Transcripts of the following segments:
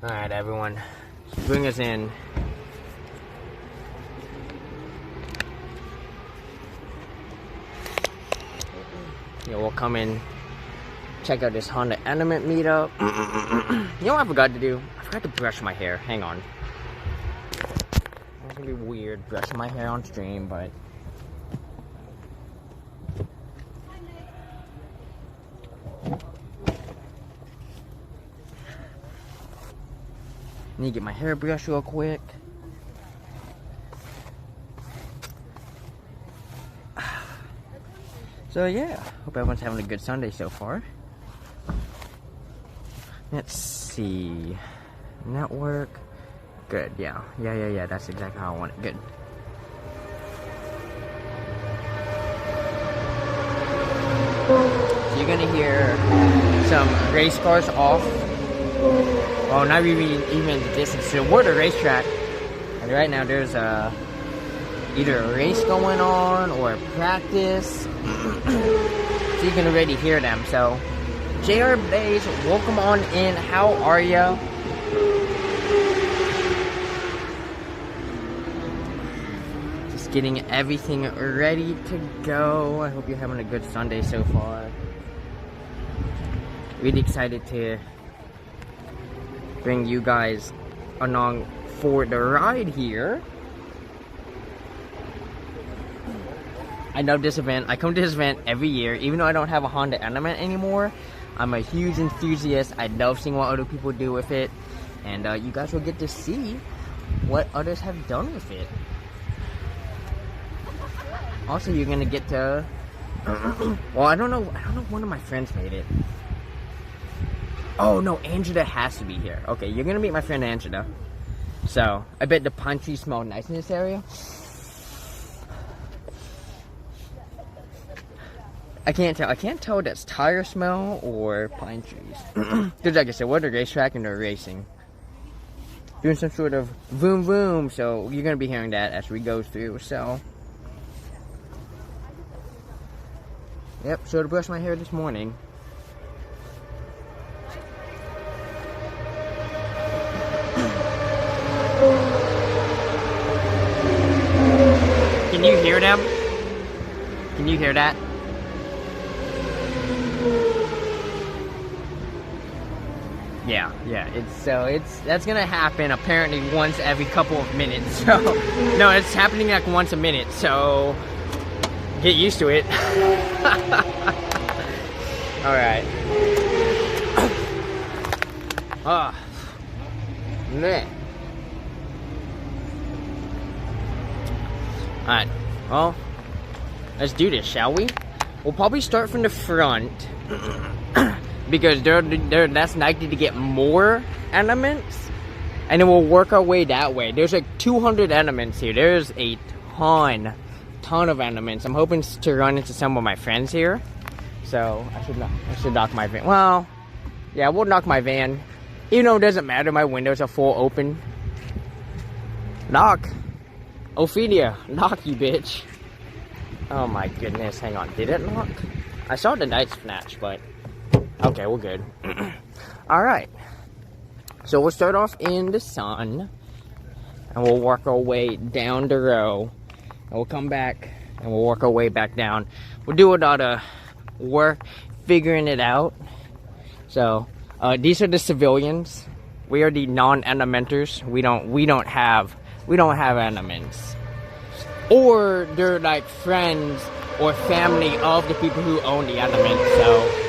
Alright, everyone, bring us in. Yeah, we'll come in, check out this Honda Element meetup. You know what I forgot to do? I forgot to brush my hair. Hang on. It's gonna be weird brushing my hair on stream, but need to get my hair brushed real quick. So yeah, hope everyone's having a good Sunday so far. Let's see. Network. Good, yeah. Yeah, that's exactly how I want it. Good. So you're gonna hear some race cars off. Well, not even the distance. So we're at a racetrack, and right now there's either a race going on or a practice. So you can already hear them. So, JR Bays, welcome on in. How are ya? Just getting everything ready to go. I hope you're having a good Sunday so far. Really excited to bring you guys along for the ride here. I love this event. I come to this event every year, even though I don't have a Honda Element anymore. I'm a huge enthusiast. I love seeing what other people do with it, and you guys will get to see what others have done with it. Also, you're gonna get to well, I don't know if one of my friends made it. Oh no, Angela has to be here. Okay, you're gonna meet my friend Angela. So, I bet the pine trees smell nice in this area. I can't tell if that's tire smell or pine trees. Because like I said, we're at a racetrack and they're racing. Doing some sort of boom boom, so you're gonna be hearing that as we go through, so. Yep, so to brush my hair this morning. Can you hear them? Can you hear that? Yeah, that's gonna happen apparently once every couple of minutes. So no, it's happening like once a minute, so get used to it. Alright. Man. Alright, well, let's do this, shall we? We'll probably start from the front. Because that's likely to get more elements, and then we'll work our way that way. There's like 200 elements here. There's a ton of elements. I'm hoping to run into some of my friends here, so I should knock my van. Well, yeah, we'll knock my van, even though it doesn't matter. My windows are full open. Knock, Ophelia, knock, you bitch. Oh my goodness, hang on, did it knock? I saw the night snatch, but. Okay, we're good. Alright. So we'll start off in the sun. And we'll work our way down the row. And we'll come back. And we'll work our way back down. We'll do a lot of work figuring it out. So, these are the civilians. We are the non-elementers. We don't have elements. Or they're like friends or family of the people who own the elements, so.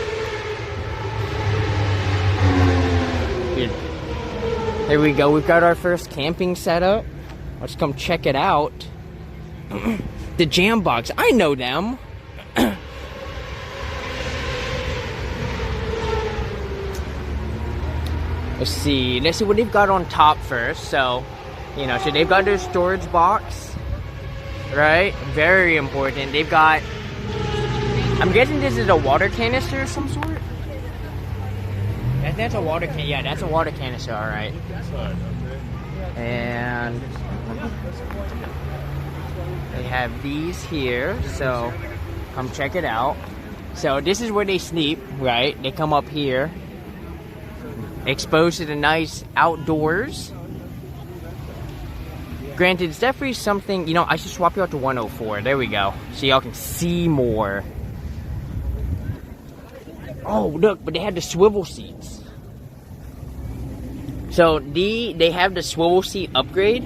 Here we go, we've got our first camping setup. Let's come check it out. The Jam Box, I know them. Let's see what they've got on top first. So, you know, so they've got their storage box, right? Very important. They've got, I'm guessing this is a water canister of some sort. That's a water can. Yeah, that's a water canister. All right. And they have these here, so come check it out. So this is where they sleep, right? They come up here, exposed to the nice outdoors. Granted, it's definitely something, you know, I should swap you out to 104. There we go. So y'all can see more. Oh, look, but they had the swivel seats. So they have the swivel seat upgrade,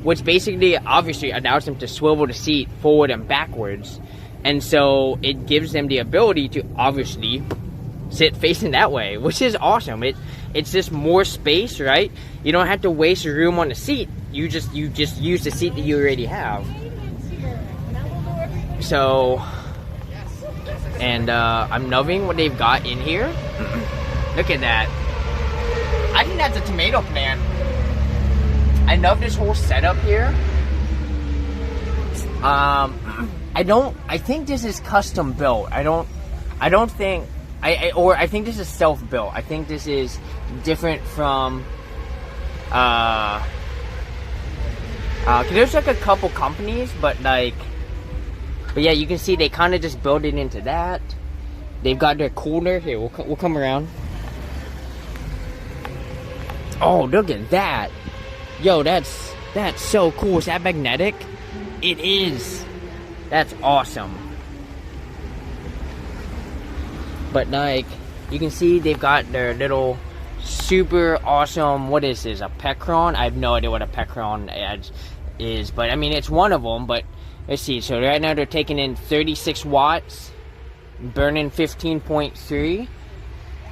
which basically obviously allows them to swivel the seat forward and backwards. And so it gives them the ability to obviously sit facing that way, which is awesome. It's just more space, right? You don't have to waste room on the seat. You just use the seat that you already have. So, and I'm loving what they've got in here. Look at that. I think that's a tomato plant. I love this whole setup here. I think this is custom built. I think this is self-built. I think this is different from, cause there's like a couple companies, but yeah, you can see they kind of just build it into that. They've got their cooler here. We'll come around. Oh, look at that. Yo, that's so cool. Is that magnetic? It is. That's awesome. But like, you can see they've got their little super awesome, what is this, a Pecron? I have no idea what a Pecron is, but I mean, it's one of them. But let's see, so right now they're taking in 36 watts, burning 15.3.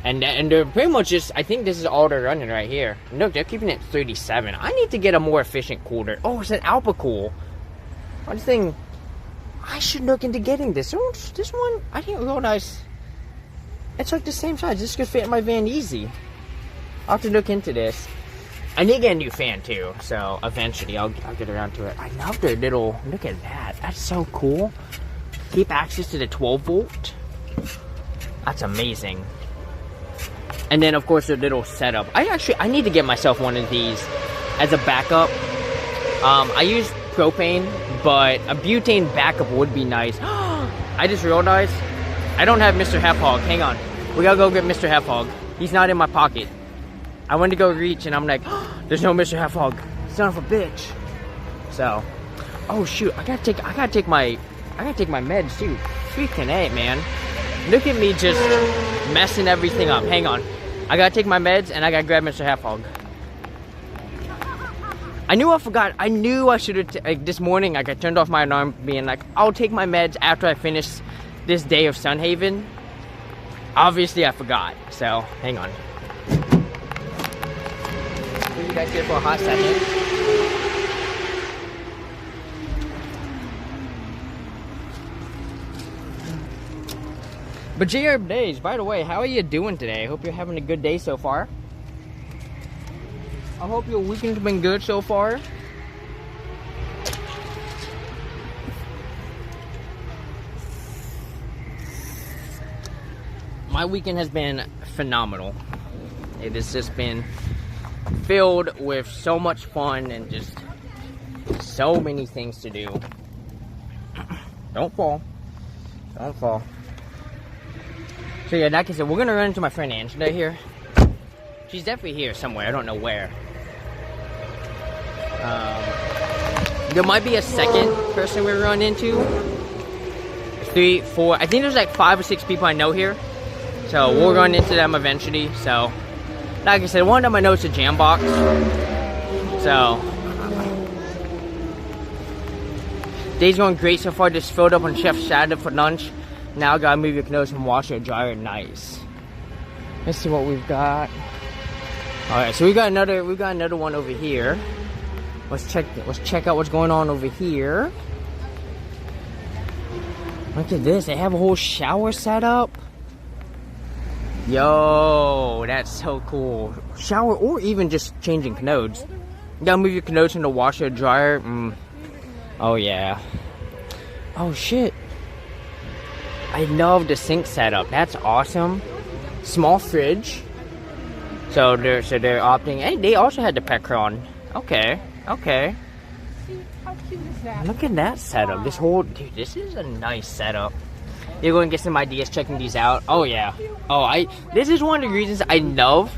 And they're pretty much just, I think this is all they're running right here. Look, they're keeping it 37. I need to get a more efficient cooler. Oh, it's an Alpacool. One thing, I should look into getting this. This one, I didn't realize it's like the same size. This could fit in my van easy. I'll have to look into this. I need to get a new fan too, so eventually I'll get around to it. I love their little, look at that. That's so cool. Keep access to the 12 volt. That's amazing. And then, of course, the little setup. I need to get myself one of these as a backup. I use propane, but a butane backup would be nice. I just realized I don't have Mr. Hefhog. Hang on. We gotta go get Mr. Hefhog. He's not in my pocket. I went to go reach, and I'm like, there's no Mr. Hefhog. Son of a bitch. So, oh shoot, I gotta take my meds too. Freaking A, man. Look at me just messing everything up. Hang on. I gotta take my meds and I gotta grab Mr. Hefhog. I knew I forgot. I knew I should have, like, this morning, like, I turned off my alarm being like, I'll take my meds after I finish this day of Sunhaven. Obviously, I forgot. So, hang on. Leave you guys here for a hot second. But JR Days, by the way, how are you doing today? I hope you're having a good day so far. I hope your weekend's been good so far. My weekend has been phenomenal. It has just been filled with so much fun and just so many things to do. Don't fall. Don't fall. So yeah, like I said, we're gonna run into my friend Angela here. She's definitely here somewhere. I don't know where. There might be a second person we run into. 3, 4. I think there's like 5 or 6 people I know here. So we'll run into them eventually. So, like I said, one of them I know is a jam box. So, day's going great so far. Just filled up on Chef's salad for lunch. Now I gotta move your clothes from washer, dryer, nice. Let's see what we've got. All right, so we got another one over here. Let's check out what's going on over here. Look at this. They have a whole shower set up. Yo, that's so cool. Shower or even just changing canoes. You gotta move your canoes in the washer, dryer. Oh yeah. Oh shit. I love the sink setup. That's awesome. Small fridge. So they're opting. Hey, they also had the pet cron. Okay. Okay. How cute is that? Look at that setup. This whole dude, this is a nice setup. You're going to get some ideas checking these out. Oh yeah. Oh, this is one of the reasons I love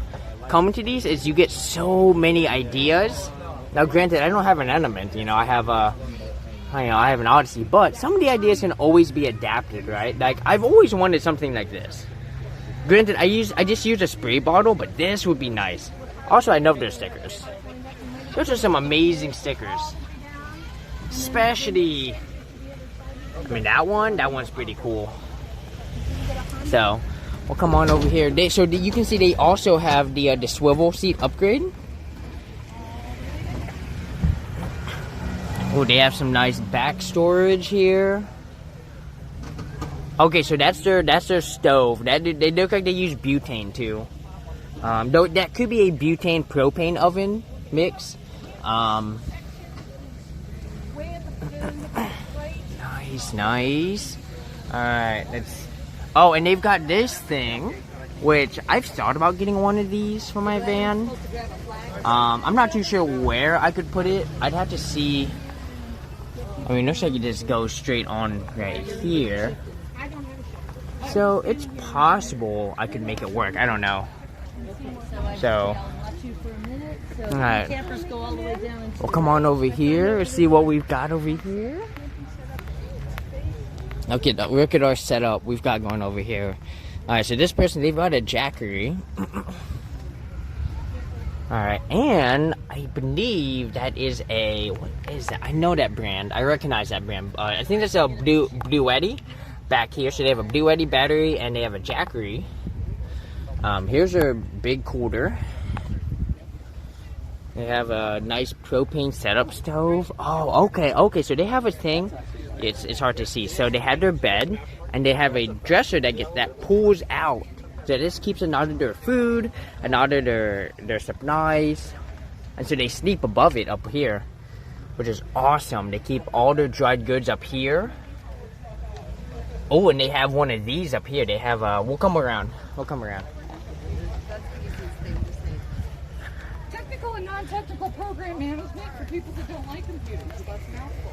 coming to these is you get so many ideas. Now granted, I don't have an Element, you know, I have an Odyssey, but some of the ideas can always be adapted, right? Like I've always wanted something like this. Granted, I just use a spray bottle, but this would be nice. Also, I love their stickers. Those are some amazing stickers. Especially, I mean, that one's pretty cool. So, we'll come on over here. You can see they also have the swivel seat upgrade. Oh, they have some nice back storage here. Okay, so that's their stove. They look like they use butane too. Though that could be a butane propane oven mix. Nice. Alright, let's... Oh, and they've got this thing, which I've thought about getting one of these for my van. I'm not too sure where I could put it. I'd have to see... I mean, looks like it just goes straight on right here. So, it's possible I could make it work. I don't know. So... Alright. We'll come on over here and see what we've got over here. Okay, look at our setup we've got going over here. Alright, so this person, they've got a Jackery. Alright, and I believe that is a... What is that? I know that brand. I recognize that brand. I think that's a Bluetti back here. So they have a Bluetti battery and they have a Jackery. Here's their big cooler. They have a nice propane setup stove. Oh, okay. So they have a thing. It's hard to see. So they have their bed, and they have a dresser that pulls out. So this keeps a lot of their food, a lot of their supplies, and so they sleep above it up here, which is awesome. They keep all their dried goods up here. Oh, and they have one of these up here. They have we'll come around. Technical and non-technical program management for people that don't like computers. That's a mouthful.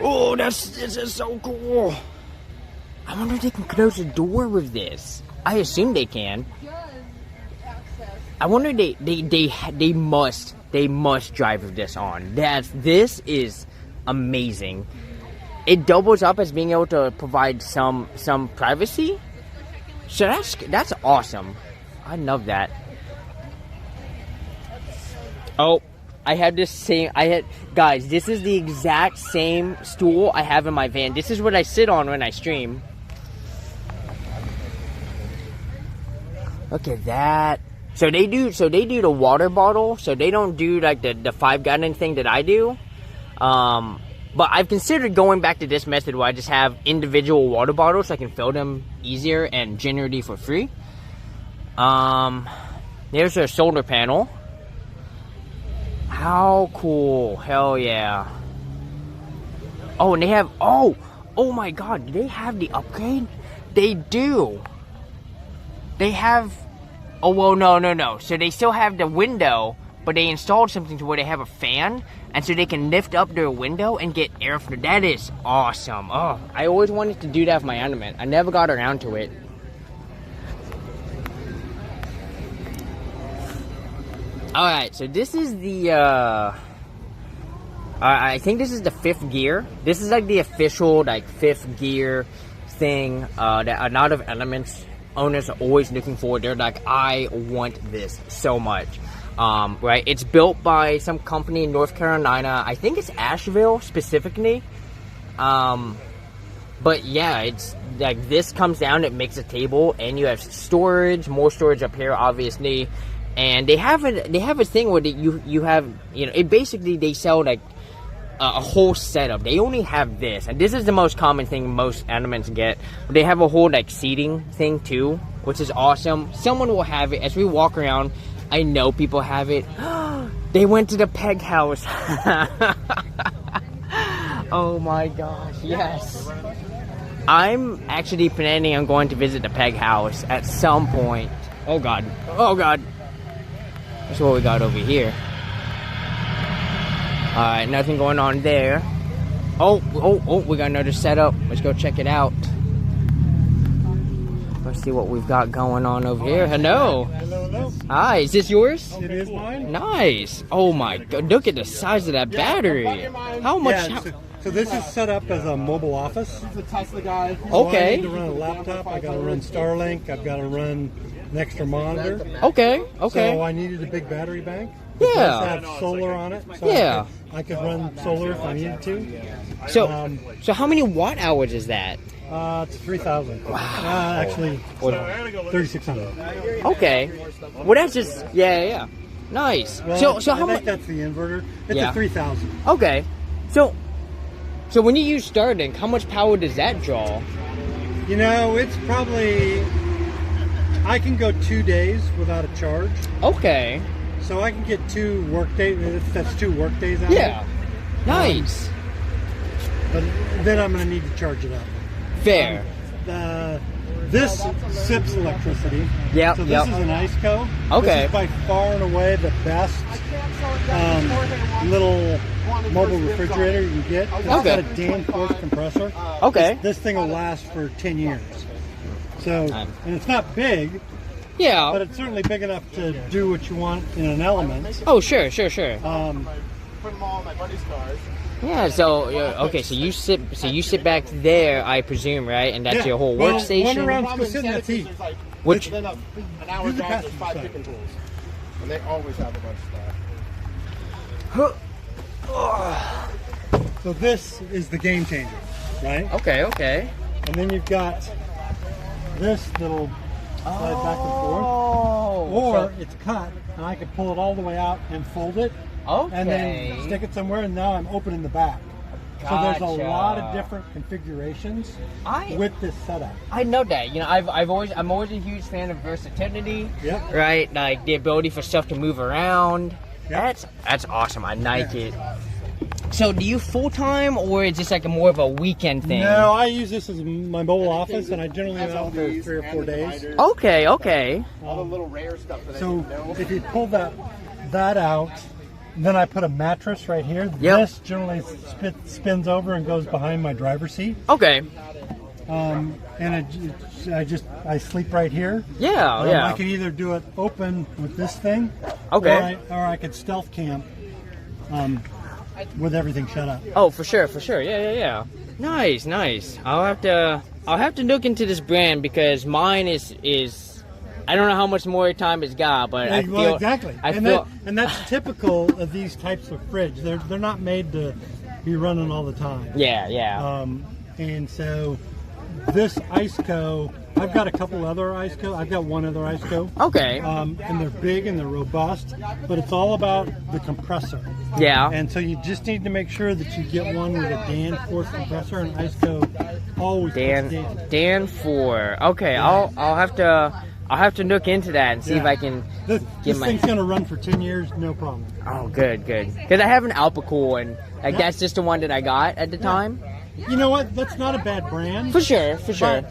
Oh, this is so cool. I wonder if they can close the door with this. I assume they can. I wonder they must drive with this on. This is amazing. It doubles up as being able to provide some privacy. So that's awesome. I love that. Oh, guys, this is the exact same stool I have in my van. This is what I sit on when I stream. Look at that. So they do the water bottle. So they don't do like the 5-gallon thing that I do. But I've considered going back to this method where I just have individual water bottles so I can fill them easier and generally for free. There's their solar panel. How cool. Hell yeah. Oh, and they have... Oh my god. Do they have the upgrade? They do. They have... Oh, well, no. So they still have the window, but they installed something to where they have a fan, and so they can lift up their window and get airflow. That is awesome. Oh, I always wanted to do that with my Element. I never got around to it. Alright, so this is the, I think this is the 5th gear. This is like the official, like, 5th gear thing, that a lot of Elements owners are always looking for. They're like, I want this so much. Right, it's built by some company in North Carolina. I think it's Asheville, specifically. But yeah, it's like, this comes down, it makes a table, and you have storage, more storage up here, obviously. And they have a thing where you have, you know, it basically, they sell like a whole setup. They only have this, and this is the most common thing most animals get. They have a whole like seating thing too, which is awesome. Someone will have it as we walk around. I know people have it. They went to the peg house. Oh my gosh, yes. I'm actually planning on going to visit the peg house at some point. Oh god. Oh god. That's what we got over here. Alright, nothing going on there. Oh, we got another setup. Let's go check it out. Let's see what we've got going on over here. Hello. Hello. Hi, is this yours? It is mine. Nice. Oh my god, look at the size of that battery. How much? Yeah, so this is set up as a mobile office. Okay. So I need to run a laptop. I got to run Starlink. I've got to run an extra monitor. Okay. So I needed a big battery bank. Yeah. It does have solar on it. So Yeah. I could run solar if I needed to. So how many watt hours is that? It's 3,000. Wow. Actually, 3,600. Okay. Well, that's just yeah. Nice. Well, So I how think much? that's the inverter. It's Yeah. a 3,000. Okay. So when you use Starlink, how much power does that draw? You know, it's probably, I can go 2 days without a charge. Okay. So I can get 2 work days. That's 2 work days out. Yeah. Nice. But then I'm going to need to charge it up. Fair. This sips electricity. Yep, So this yep. is an ICO. Okay. This is by far and away the best little mobile refrigerator you can get. It's got a Danforth compressor. Okay. This thing will last for 10 years. So, and it's not big, but Yeah. it's certainly big enough to do what you want in an element. Oh, sure. Put them all in my buddy's cars. Yeah. So okay. So you sit back there, I presume, right? And that's your whole workstation. One around go sit in that seat. Which? Within an hour Use the drive, there's passenger 5 side. picking tools. And they always have a bunch of stuff. So this is the game changer, right? Okay. And then you've got this little slide back and forth. Oh. Or it's cut, and I can pull it all the way out and fold it, and then stick it somewhere, and now I'm opening the back. So there's a Gotcha. lot of different configurations with this setup. I know that. You know, I'm always a huge fan of versatility. Yep. Right, like the ability for stuff to move around. Yep. That's awesome. I like it. So, do you full time or is this like more of a weekend thing? No, I use this as my mobile office, and I generally am out for 3 or 4 days. Okay. All the little rare stuff that I So didn't know. if you pull that out, then I put a mattress right here. Yep. This generally spins over and goes behind my driver's seat. Okay. And I sleep right here. Yeah. I can either do it open with this thing, Okay. or I could stealth camp with everything shut up. Oh, for sure. Yeah. Nice. I'll have to look into this brand because mine is I don't know how much more time it's got, but I feel Well, exactly. I and feel that's typical of these types of fridge. They're not made to be running all the time. yeah. And so this IceCo, I've got a couple other IceCo. I've got one other IceCo. Okay. And they're big and they're robust, but it's all about the compressor. Yeah. And so you just need to make sure that you get one with a Danforth compressor, and IceCo always puts Dan4. Okay, I'll have to look into that and see if I can This get my. thing's gonna run for 10 years, no problem. Oh, good. Because I have an Alpacool and like that's just the one that I got at the time. You know what? That's not a bad brand. For sure. But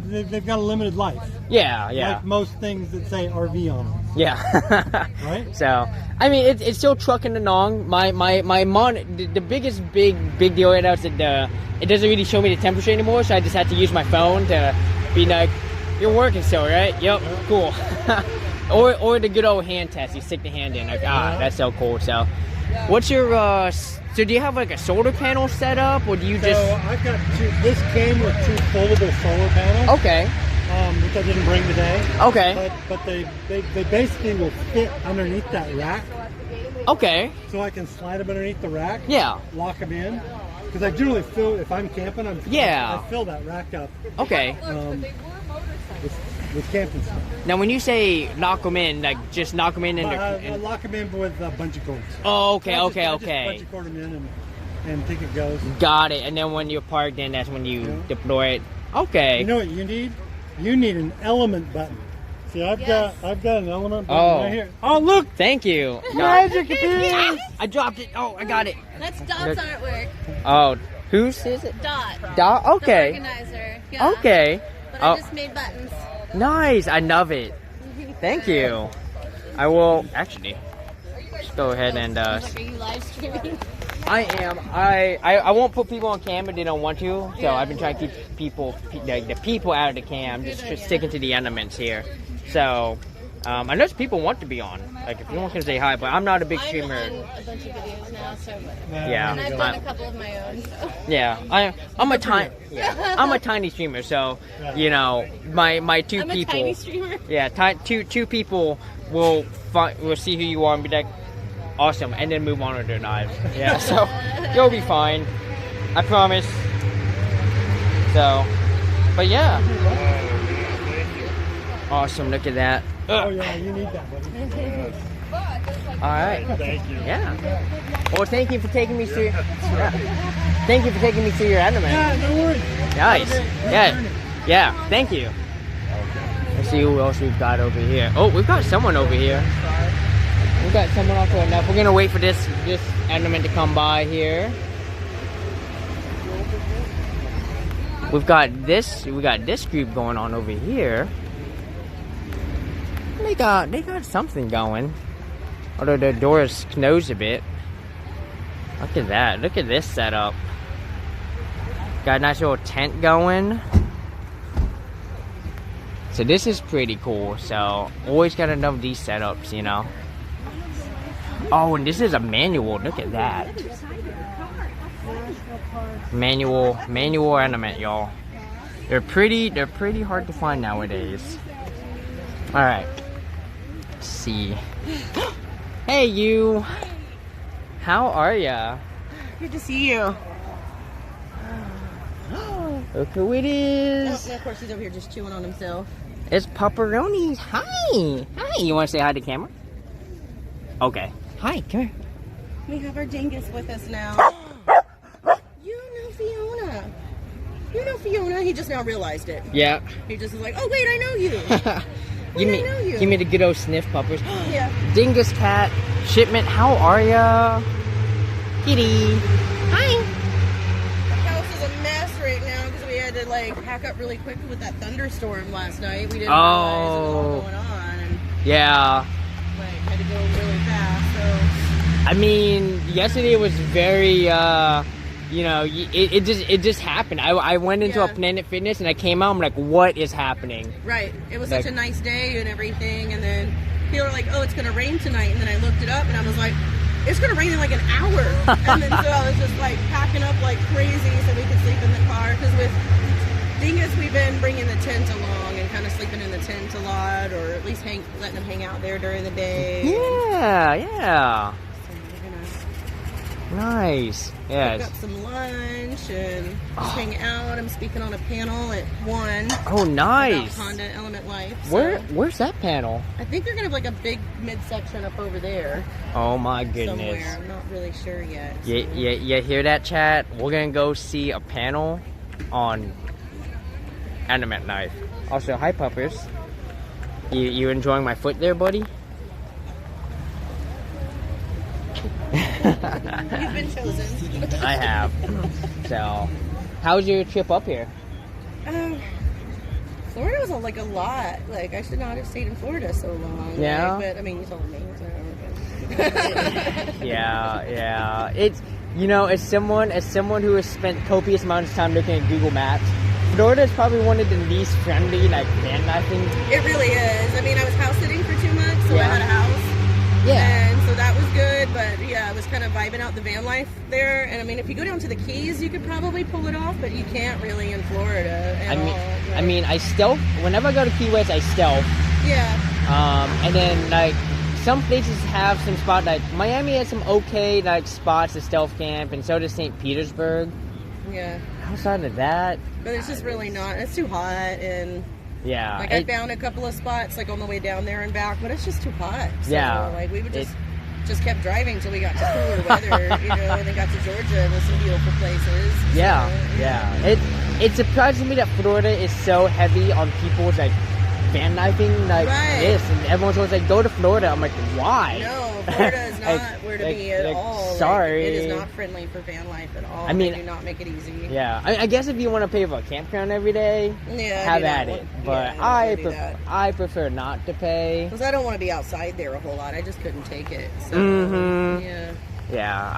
they've got a limited life. Yeah. Like most things that say RV on them. Yeah. Right? So, I mean, it's still trucking along. My the biggest big deal right now is that it doesn't really show me the temperature anymore, so I just had to use my phone to be like, you're working still, right? Yep, cool. or the good old hand test. You stick the hand in, like, that's so cool. So, what's your so do you have like a solar panel set up, or do you just? So I've got this came with 2 foldable solar panels. Okay. Which I didn't bring today. Okay. But they basically will fit underneath that rack. Okay. So I can slide them underneath the rack. Yeah. Lock them in. Because I generally fill, if I'm camping, I fill that rack up. Okay. With camping stuff. Now, when you say lock them in, like just knock them in, I lock them in with bungee cords. Oh, okay. I just bungee cord them in and think it goes. Got it. And then when you're parked, then that's when you Yeah. deploy it. Okay. You know what you need? You need an element button. See, I've got an element button Oh. right here. Oh, look! Thank you. Magic appears! I dropped it. Oh, I got it. That's Dot's artwork. Oh, whose is it? Dot. Dot? Okay. The organizer. Yeah. Okay. But Oh. I just made buttons. Nice. I love it. Thank you. I will actually just go ahead and Like, are you live streaming? I am. I won't put people on cam if they don't want to. So Yeah. I've been trying to keep the people out of the cam, just sticking to the elements here. So I know people want to be on. Like if you want to say hi, but I'm not a big I'm streamer. on a bunch of videos now, so. Yeah. And I've done a couple of my own. So. Yeah, I'm a tiny streamer, so you know my two I'm a people. tiny streamer. Yeah, two people will see who you are and be like, awesome, and then move on with their lives. Yeah, so you'll be fine, I promise. So, but yeah, awesome. Look at that. Oh, yeah, you need that, buddy. All right. Thank you. Yeah. Well, thank you for taking me through. Yeah. Thank you for taking me through your anime. Yeah, no worries. Nice. Yeah. Yeah. Thank you. Let's see who else we've got over here. Oh, we've got someone over here. We've got someone also enough. We're gonna wait for this element to come by here. We got this group going on over here. They got something going. Although the door is closed a bit. Look at that. Look at this setup. Got a nice little tent going. So this is pretty cool. So always gotta love these setups, you know. Oh, and this is a manual. Look at that. Manual element, y'all. They're pretty hard to find nowadays. All right. Let's see. Hey, you. How are ya? Good to see you. Look who it is. And of course, he's over here just chewing on himself. It's Pepperoni. Hi. Hi. You want to say hi to camera? Okay. Hi. Come here. We have our dingus with us now. You know Fiona. You know Fiona. He just now realized it. Yeah. He just was like, oh, wait, I know you. Give me the good old sniff puppers. Yeah. Dingus cat shipment. How are ya? Kitty. Hi. The house is a mess right now because we had to, like, pack up really quick with that thunderstorm last night. We didn't realize it was all going on. And, Yeah. like, had to go really fast, so. I mean, yesterday was very, you know, it just happened. I went into a Yeah. Planet Fitness and I came out. I'm like, what is happening? Right. It was Like- such a nice day and everything, and then people were like, oh, it's going to rain tonight, and then I looked it up, and I was like, it's going to rain in like an hour. And then so I was just like packing up like crazy so we could sleep in the car, because with Dingus, we've been bringing the tent along and kind of sleeping in the tent a lot, or at least letting them hang out there during the day. Yeah. So we're going to Nice. cook Yes. up some lunch and just hang out. I'm speaking on a panel at 1. Oh, About nice. Honda Element Life. So Where's that panel? I think they're gonna have like a big midsection up over there Oh my goodness. somewhere. I'm not really sure yet. so- You hear that, chat? We're gonna go see a panel on Animate Knife. Also, hi puppers. You enjoying my foot there, buddy? You've been chosen. I have. So, how's your trip up here? Florida was like a lot. Like I should not have stayed in Florida so long. Yeah? Like, but I mean, you told me. So. Yeah. It's, you know, as someone who has spent copious amounts of time looking at Google Maps, Florida is probably one of the least friendly, like, van lifing. It really is. I mean, I was house sitting for 2 months, so I Yeah. had a house. Yeah. And so that was good, but yeah, I was kind of vibing out the van life there. And I mean, if you go down to the Keys, you could probably pull it off, but you can't really in Florida at all. I mean, I stealth. Whenever I go to Key West, I stealth. Yeah. And then like some places have some spots. Like Miami has some okay like spots to stealth camp, and so does St. Petersburg. Yeah. Outside of that, But it's just really not. It's too hot, and yeah. like I found a couple of spots like on the way down there and back, but it's just too hot. So, Yeah. like we would just just kept driving till we got to cooler weather, you know, and then got to Georgia and there's some beautiful places. Yeah, So, yeah. It surprises me that Florida is so heavy on people's like van knifing like Right. this, and everyone's always like, "Go to Florida." I'm like, "Why?" No, Florida is not where to be at all. Sorry, Like, it is not friendly for van life at all. I mean, they do not make it easy. Yeah, I guess if you want to pay for a campground every day, Yeah, have do at not it. want- But yeah, I don't wanna do that. I prefer not to pay. Because I don't want to be outside there a whole lot. I just couldn't take it. So, Mhm. yeah. Yeah,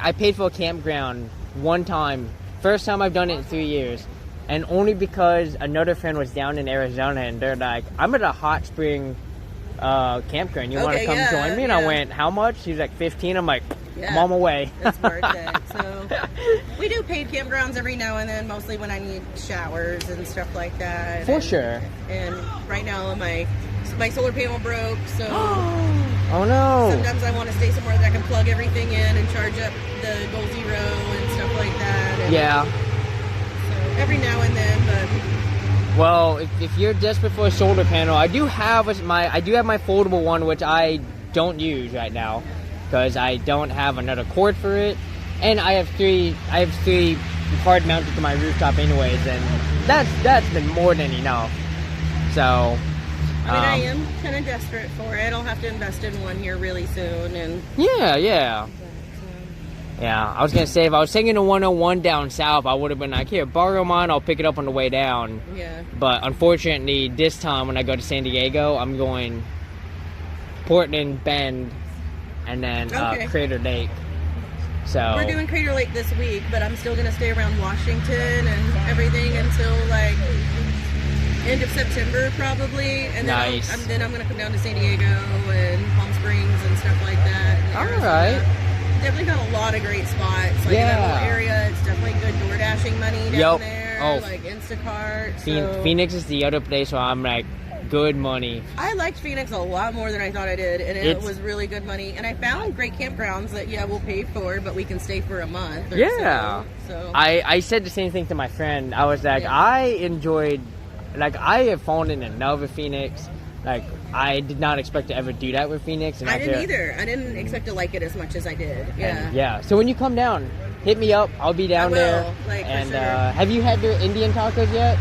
I paid for a campground one time. First time I've done it in 3 years. And only because another friend was down in Arizona and they're like, I'm at a hot spring campground. You want to Okay, come yeah, join me? And I went, how much? She's like, 15. I'm like, Yeah. I'm on my way. It's worth it. So we do paid campgrounds every now and then, mostly when I need showers and stuff like that. For And- sure. And right now my solar panel broke, so Oh no. sometimes I want to stay somewhere that I can plug everything in and charge up the Goal Zero and stuff like that. And Yeah. So every now and then, but Well, if you're desperate for a solar panel, I do have my foldable one, which I don't use right now because I don't have another cord for it, and I have three hard mounted to my rooftop anyways, and that's been more than enough. So, I mean, I am kind of desperate for it. I'll have to invest in one here really soon, and yeah. Yeah, I was gonna say if I was taking a 101 down south, I would have been like, here, borrow mine. I'll pick it up on the way down. yeah. But unfortunately, this time when I go to San Diego, I'm going Portland, Bend, and then Okay. Crater Lake. So We're doing Crater Lake this week, but I'm still gonna stay around Washington and everything until like end of September probably, and then Nice. I'm gonna come down to San Diego and Palm Springs and stuff like that. and All Arizona. right. Definitely got a lot of great spots. Like in Yeah. that whole area, it's definitely good door dashing money down Yup. there. Oh. Like Instacart. So Phoenix is the other place where I'm like, good money. I liked Phoenix a lot more than I thought I did, and it It's- was really good money. And I found great campgrounds that we'll pay for, but we can stay for a month. Or Yeah. So I said the same thing to my friend. I was like, Yeah. I enjoyed, like, I have fallen in love with Phoenix. Like, I did not expect to ever do that with Phoenix. And I didn't after- either. I didn't expect to like it as much as I did. Yeah. And, yeah. So when you come down, hit me up. I'll be down I will, there. like, for and sure. Have you had your Indian tacos yet?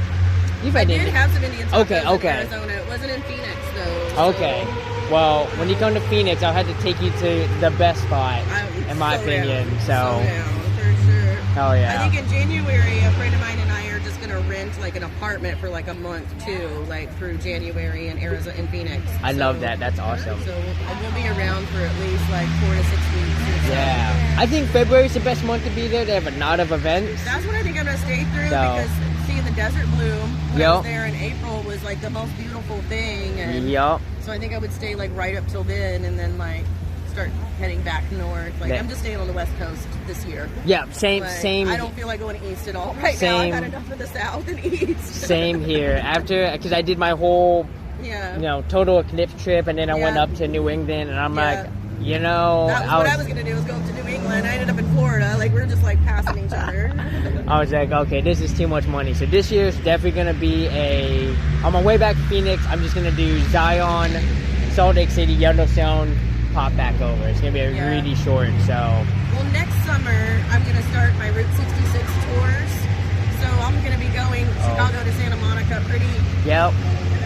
You've I had did Indian. have some Indian tacos Okay. in Arizona. It wasn't in Phoenix though. so Okay. Well, when you come to Phoenix, I'll have to take you to the best spot, I'm in my so opinion. down, So, down, for sure. hell yeah. I think in January, a friend of mine and I are just gonna rent like an apartment for like a month too, like through January in Arizona, in Phoenix. I love that. That's awesome. So we'll be around for at least like 4 to 6 weeks. Or so. Yeah. I think February's the best month to be there. They have a lot of events. That's what I think I'm gonna stay through So- because seeing the desert bloom when I Yup. was there in April was like the most beautiful thing. And Yup. so I think I would stay like right up till then and then like start heading back north. Like Yeah. I'm just staying on the West Coast this year. Yeah, same, Like, same. I don't feel like going east at all right now. Same. I've had enough of the South and East. Same here. After, because I did my whole, Yeah. total eclipse trip, and then I went Yeah. up to New England, and I'm Yeah. like, That was what I was gonna do, was go up to New England. I ended up in Florida. Like we were just like passing each other. I was like, okay, this is too much money. So this year's definitely gonna be on my way back to Phoenix, I'm just gonna do Zion, Salt Lake City, Yellowstone, pop back over. It's gonna be Yeah. really short. So Well, next summer I'm gonna start my Route 66 tours. So I'm gonna be going Chicago to Santa Monica pretty yep,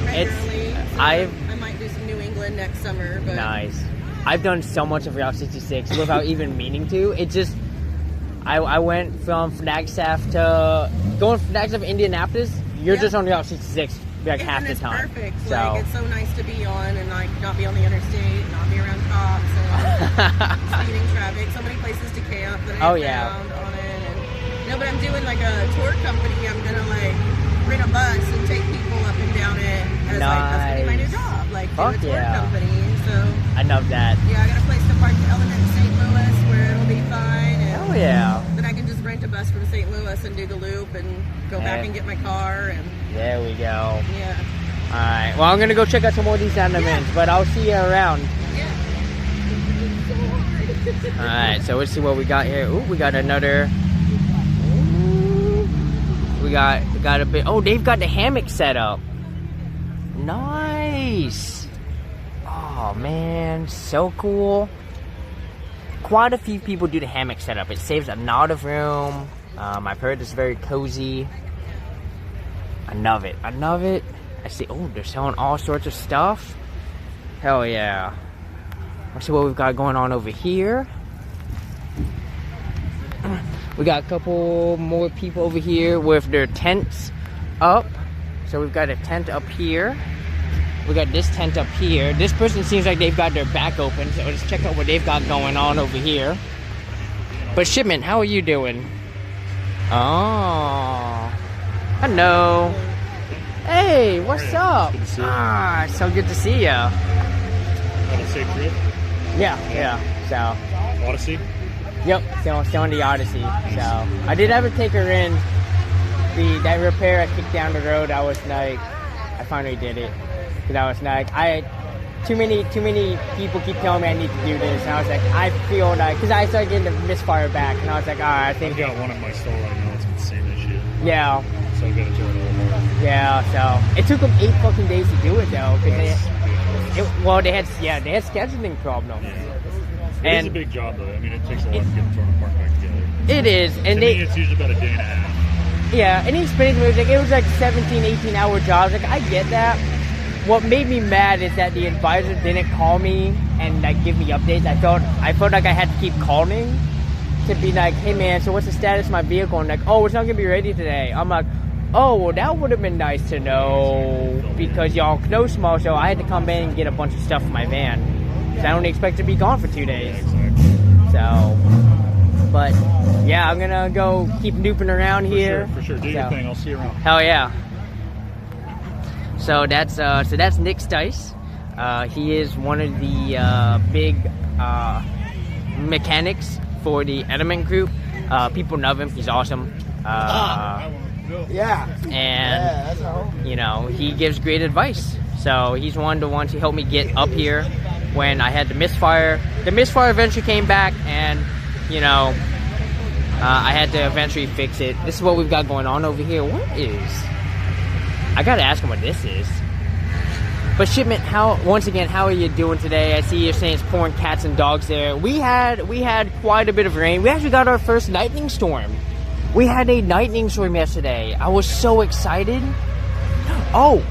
regularly. So I've- I might do some New England next summer. But nice. I've done so much of Route 66 without even meaning to. It just, I went from Flagstaff to Indianapolis. You're Yeah. just on Route 66 like half and the it's time. perfect. So Like it's so nice to be on and like not be on the interstate, not be around cops and speeding traffic. So many places to camp that I Oh, yeah. found on it. And, but I'm doing like a tour company. I'm gonna like rent a bus and take people up and down it. As, like, that's gonna be my new Nice. job. Like do Fuck a tour yeah. company. So I love that. yeah, I got a place to park the Element in St. Louis where it'll be fine. And Hell yeah. then I can just rent a bus from St. Louis and do the loop and go back Yeah. and get my car and There we go. yeah. Alright, well, I'm gonna go check out some more of these ornaments, but I'll see you around. Alright, so let's see what we got here. Ooh, we got another. Ooh, we got a bit. Oh, they've got the hammock set up. Nice. Oh man, so cool. quite a few people do the hammock setup. It saves a lot of room. I've heard it's very cozy. I love it. I love it. I see, oh, they're selling all sorts of stuff. Hell yeah. Let's see what we've got going on over here. We got a couple more people over here with their tents up. So we've got a tent up here. We got this tent up here. This person seems like they've got their back open, so let's check out what they've got going on over here. But Shipment, how are you doing? Oh, hello. Hey, what's up? Good to see you. Ah, so good to see ya. Had a safe trip? Yeah. So, Odyssey? yep, still on the Odyssey. So, I did ever take her in. That repair I kicked down the road, I was like, I finally did it. Because I was like, too many people keep telling me I need to do this, and I was like, I feel like, because I started getting the misfire back, and I was like, alright, I think. I got one at my store right now. It's the same issue. Yeah. So I gotta do it a little more. Yeah. So it took them 8 fucking days to do it though, because they had scheduling problems. Yeah. And It's a big job though. I mean, it takes a lot to get the torn apart back together. it is, and To me, it's usually about a day and a half. yeah, and he explained to me, it was like 17, 18-hour jobs. Like, I get that. What made me mad is that the advisor didn't call me and like give me updates. I felt like I had to keep calling to be like, hey man, so what's the status of my vehicle? And like, oh, it's not gonna be ready today. I'm like, oh, well, that would have been nice to know, because y'all know small, so I had to come in and get a bunch of stuff for my van. So I only expect to be gone for 2 days. So, but yeah, I'm gonna go keep nooping around here. For sure. Do your thing. I'll see you around. Hell yeah. So that's Nick Stice. He is one of the big mechanics for the Element Group. People love him. He's awesome. And you know, he gives great advice. So he's one of the ones who helped me get up here when I had the misfire. The misfire eventually came back, and you know, I had to eventually fix it. This is what we've got going on over here. What is? I gotta ask him what this is. But Shipment, once again, how are you doing today? I see you're saying it's pouring cats and dogs there. We had quite a bit of rain. We actually got our first lightning storm. We had a lightning storm yesterday. I was so excited. Oh,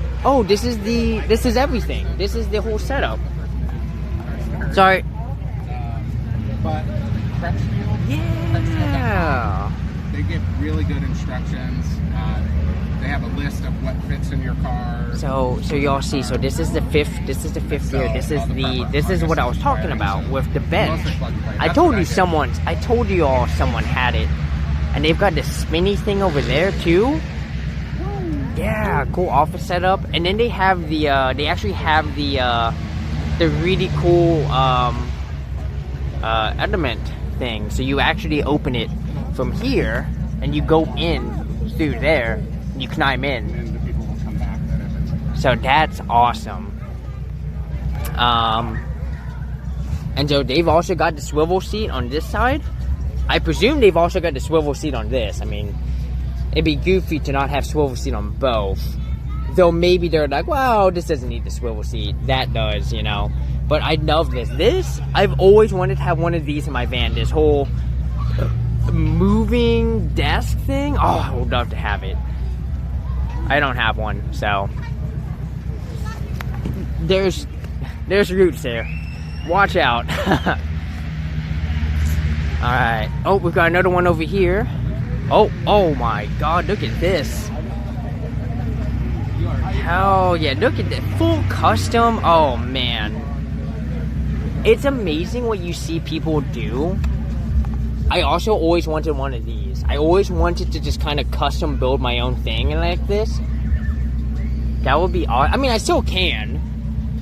this is everything. This is the whole setup. Sorry. But Crutchfield, Yeah. they give really good instructions. They have a list of what fits in your car. So y'all see. So this is the fifth year. This is what I was talking about with the bench. I told you all someone had it, and they've got this spinny thing over there too. Yeah, cool office setup. And then they have they actually have the really cool Element thing. So you actually open it from here, and you go in through there. You climb in. And the people will come back. So that's awesome. And so they've also got the swivel seat on this side. I presume they've also got the swivel seat on this. I mean, it'd be goofy to not have swivel seat on both. Though maybe they're like, wow, this doesn't need the swivel seat. That does, you know. But I love this. I've always wanted to have one of these in my van. This whole moving desk thing. Oh, I would love to have it. I don't have one, so there's roots there. Watch out. Alright. Oh, we've got another one over here. Oh my god, look at this. Hell yeah, look at that. Full custom. Oh man. It's amazing what you see people do. I also always wanted one of these. I always wanted to just kind of custom build my own thing like this. That would be awesome. I mean, I still can,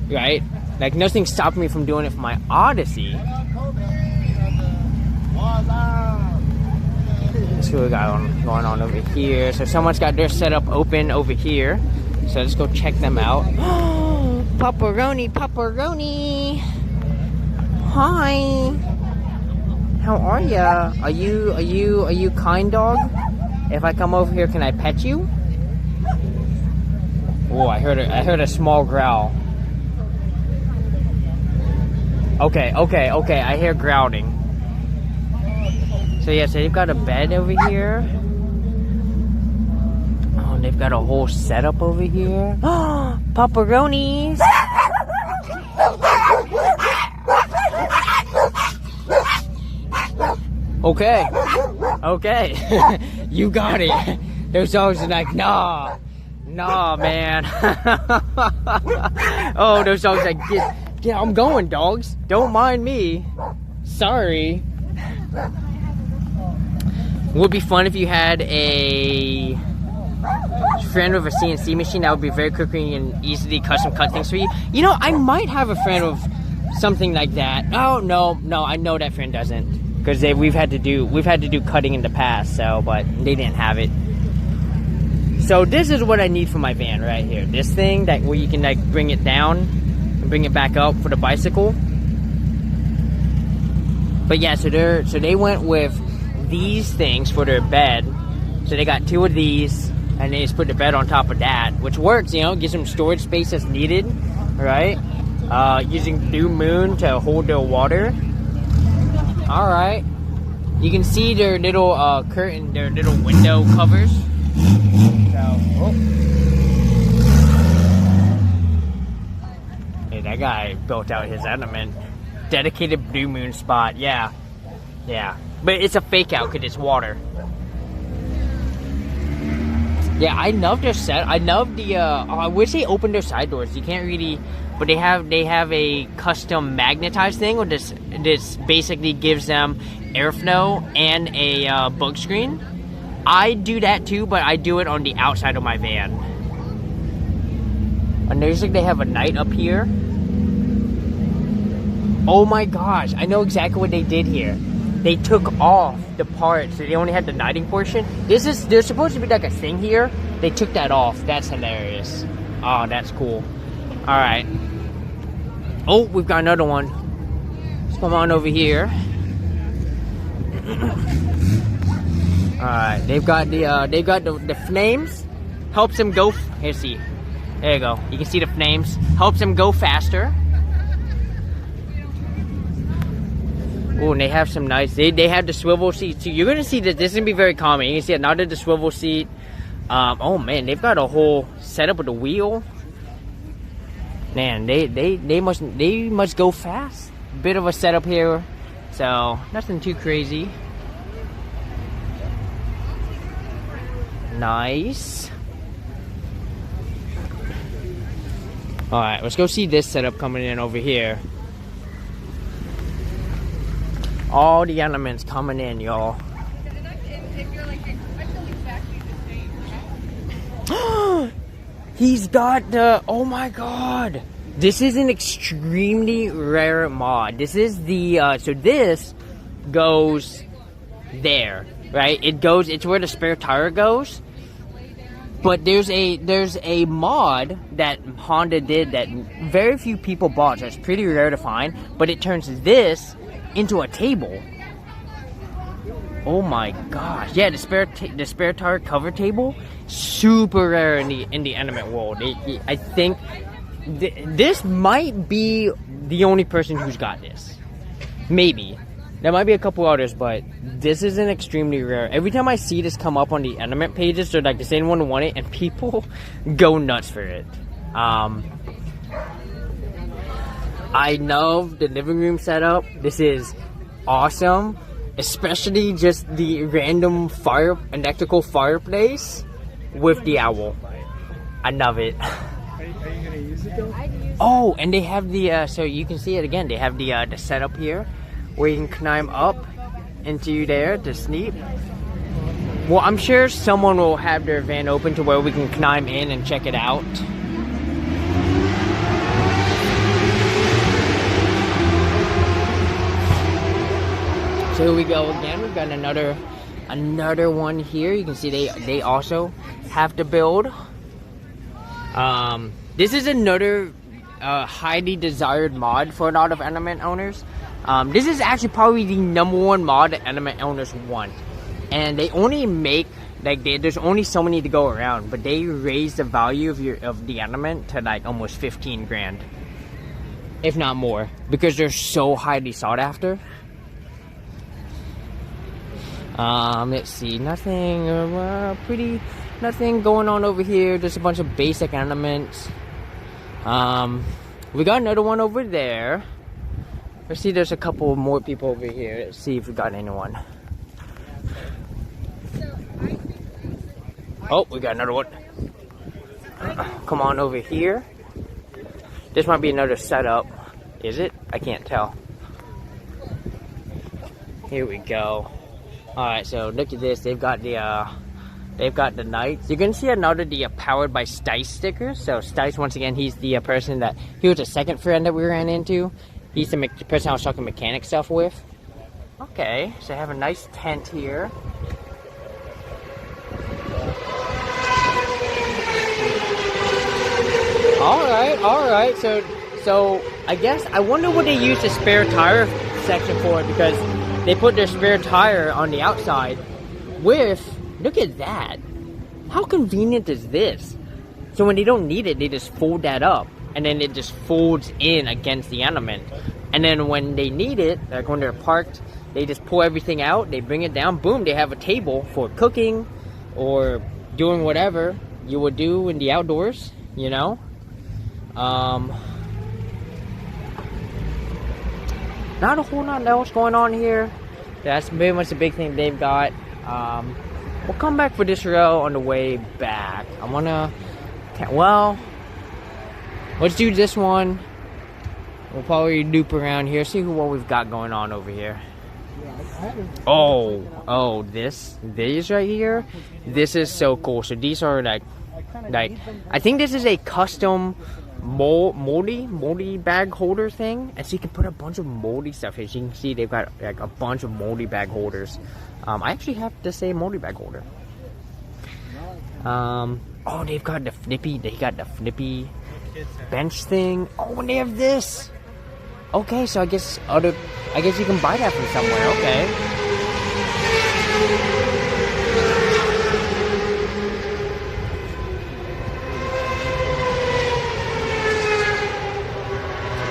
right? Like, nothing's stopping me from doing it for my Odyssey. Let's see what we got going on over here. So someone's got their setup open over here. So let's go check them out. Pepperoni. Hi. How are ya? Are you kind, dog? If I come over here, can I pet you? Oh, I heard a small growl. Okay. I hear growling. So yeah, so they've got a bed over here. Oh, and they've got a whole setup over here. Oh, pepperonis! Okay, okay, you got it. Those dogs are like, nah, man. Oh, those dogs are like, yeah, I'm going, dogs. Don't mind me. Sorry. Would be fun if you had a friend with a CNC machine. That would be very quickly and easily custom cut things for you. You know, I might have a friend with something like that. Oh no, I know that friend doesn't, because we've had to do cutting in the past. So, but they didn't have it. So this is what I need for my van right here. This thing that where you can like bring it down and bring it back up for the bicycle. But yeah, so they went with these things for their bed. So they got 2 of these, and they just put the bed on top of that, which works, you know, gives them storage space as needed, right? Using Blue Moon to hold their water. All right, you can see their little curtain, their little window covers. So, oh. Hey, that guy built out his element. Dedicated Blue Moon spot, yeah. But it's a fake out because it's water. Yeah, I love their set. I love the. I wish they opened their side doors. You can't really, but they have a custom magnetized thing, where this basically gives them airflow and a bug screen. I do that too, but I do it on the outside of my van. And there's like they have a night up here. Oh my gosh, I know exactly what they did here. They took off the part, so they only had the nighting portion. There's supposed to be like a thing here. They took that off. That's hilarious. Oh, that's cool. Alright. Oh, we've got another one. Let's come on over here. Alright, they've got the flames. Helps them go. Here, see. There you go. You can see the flames. Helps them go faster. Oh, and they have some nice. They have the swivel seat too. You're gonna see that this is gonna be very common. You can see another the swivel seat. Oh man, they've got a whole setup with the wheel. Man, they must go fast. Bit of a setup here, so nothing too crazy. Nice. All right, let's go see this setup coming in over here. All the elements coming in, y'all. He's got the, oh my god. This is an extremely rare mod. This is the, so this goes there, right? It's where the spare tire goes. But there's a mod that Honda did that very few people bought, so it's pretty rare to find. But it turns this into a table. Oh my gosh! Yeah, the spare tire cover table, super rare in the element world. I think this might be the only person who's got this. Maybe there might be a couple others, but this is an extremely rare. Every time I see this come up on the element pages, they're like, does anyone want it? And people go nuts for it. I love the living room setup. This is awesome, especially just the random electrical fireplace with the owl. I love it. Are you gonna use it though? Oh, and they have the so you can see it again. They have the setup here where you can climb up into there to sleep. Well, I'm sure someone will have their van open to where we can climb in and check it out. So here we go again. We've got another one here. You can see they also have to build. This is another highly desired mod for a lot of element owners. This is actually probably the #1 mod that element owners want, and they only make like there's only so many to go around, but they raise the value of the element to like almost 15 grand, if not more, because they're so highly sought after. Let's see, nothing nothing going on over here. Just a bunch of basic elements. We got another one over there. Let's see, there's a couple more people over here. Let's see if we got anyone. Oh, we got another one. Come on over here. This might be another setup. Is it? I can't tell. Here we go. Alright, so look at this. They've got the knights. You can see another powered by Stice sticker. So Stice, once again, he's the person that he was the second friend that we ran into. He's the person I was talking mechanic stuff with. Okay, so I have a nice tent here. Alright, so I guess I wonder what they use the spare tire section for, because they put their spare tire on the outside with, look at that. How convenient is this? So when they don't need it, they just fold that up, and then it just folds in against the element. And then when they need it, like when they're parked, they just pull everything out, they bring it down, boom, they have a table for cooking or doing whatever you would do in the outdoors, you know? Not a whole lot else going on here. That's pretty much the big thing they've got. We'll come back for this row on the way back. Well, let's do this one. We'll probably loop around here, see what we've got going on over here. Oh, these right here. This is so cool. So these are like I think this is a custom moldy bag holder thing, and so you can put a bunch of moldy stuff here. As you can see, they've got like a bunch of moldy bag holders. I actually have to say moldy bag holder. Oh, they've got the flippy. They got the flippy bench thing. Oh, and they have this. Okay, so I guess you can buy that from somewhere. Okay.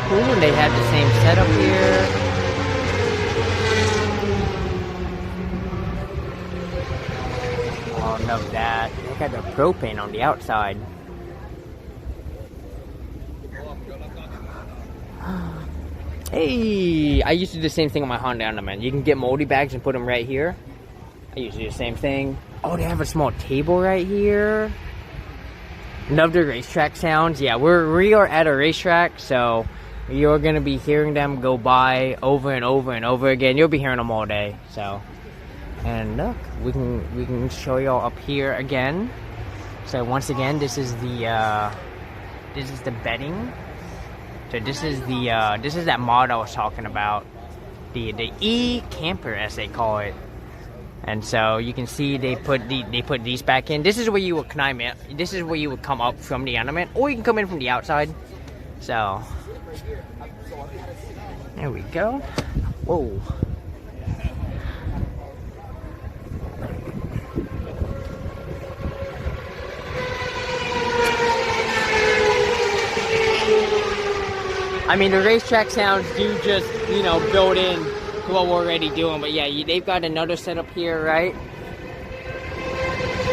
Cool, and they had the same setup here. Oh, love that. They got the propane on the outside. Hey, I used to do the same thing on my Honda Element. You can get moldy bags and put them right here. I used to do the same thing. Oh, they have a small table right here. Love the racetrack sounds. Yeah, we are at a racetrack, so you're gonna be hearing them go by over and over and over again. You'll be hearing them all day. So, and look, we can show y'all up here again. So once again, this is the bedding. So this is that mod I was talking about, the e-camper as they call it. And so you can see they put these back in. This is where you would climb in. This is where you would come up from the element, or you can come in from the outside. So there we go. Whoa. I mean, the racetrack sounds do just, you know, build in to what we're already doing. But yeah, they've got another setup here, right?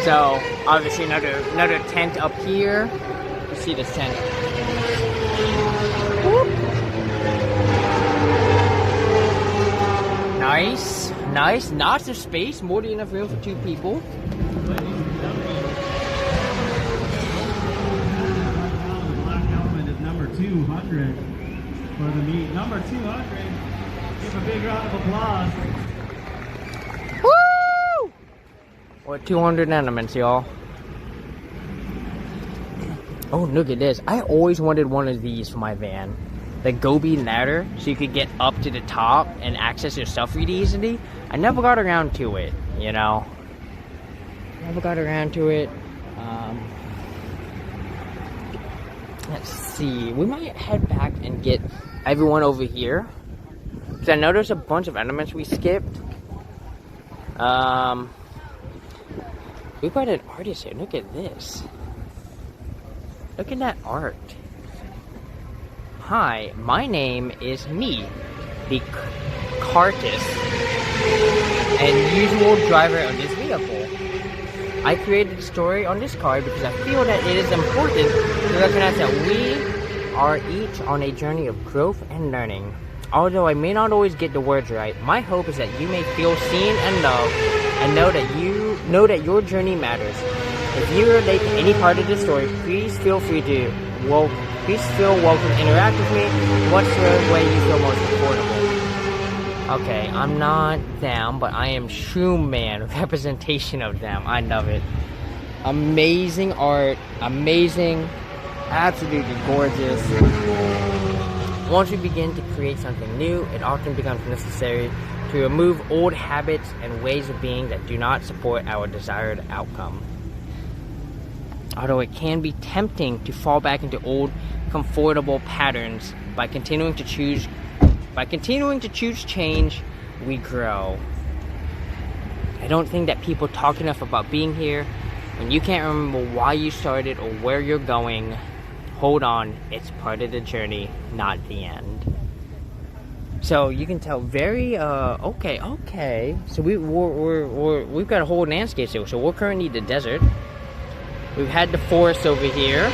So, obviously another tent up here. You see this tent. Whoop. Nice, nice. Lots of space, more than enough room for 2 people. Black Elephant is number 200. For the meet, number 200. Give a big round of applause. Woo! We're 200 elements, y'all. Oh, look at this. I always wanted one of these for my van. The Gobi ladder, so you could get up to the top and access your stuff really easily. I never got around to it, you know. Never got around to it. Let's see. We might head back and get everyone over here, because I know there's a bunch of elements we skipped. We've got an artist here. Look at this. Look at that art. Hi, my name is me, the Cartus. and usual driver of this vehicle. I created a story on this car because I feel that it is important to recognize that we are each on a journey of growth and learning. Although I may not always get the words right, my hope is that you may feel seen and loved and know that your journey matters. If you relate to any part of this story, please feel free to welcome to interact with me in whatever way you feel most comfortable. Okay, I'm not them, but I am Shroom Man, representation of them. I love it. Amazing art, amazing, absolutely gorgeous. Once we begin to create something new, it often becomes necessary to remove old habits and ways of being that do not support our desired outcome. Although it can be tempting to fall back into old, comfortable patterns, by continuing to choose change, we grow. I don't think that people talk enough about being here. When you can't remember why you started or where you're going, hold on, it's part of the journey, not the end. So you can tell very okay. So we've got a whole landscape here. So we're currently in the desert. We've had the forest over here.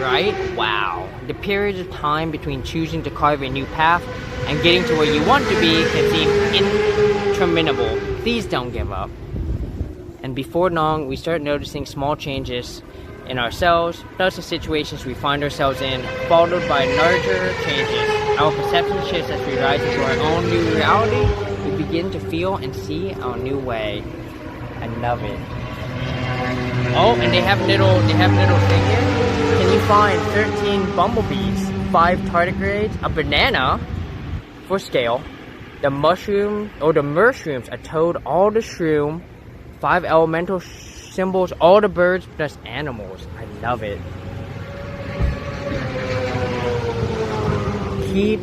Right? Wow. The periods of time between choosing to carve a new path and getting to where you want to be can seem interminable. Please don't give up. And before long, we start noticing small changes in ourselves, plus the situations we find ourselves in, followed by larger changes. Our perception shifts as we rise into our own new reality. We begin to feel and see our new way. I love it. Oh, and they have little thing here. Can you find 13 bumblebees, 5 tardigrades, a banana for scale, the mushrooms, a toad, all the shroom, 5 elemental symbols, all the birds plus animals. I love it. Keep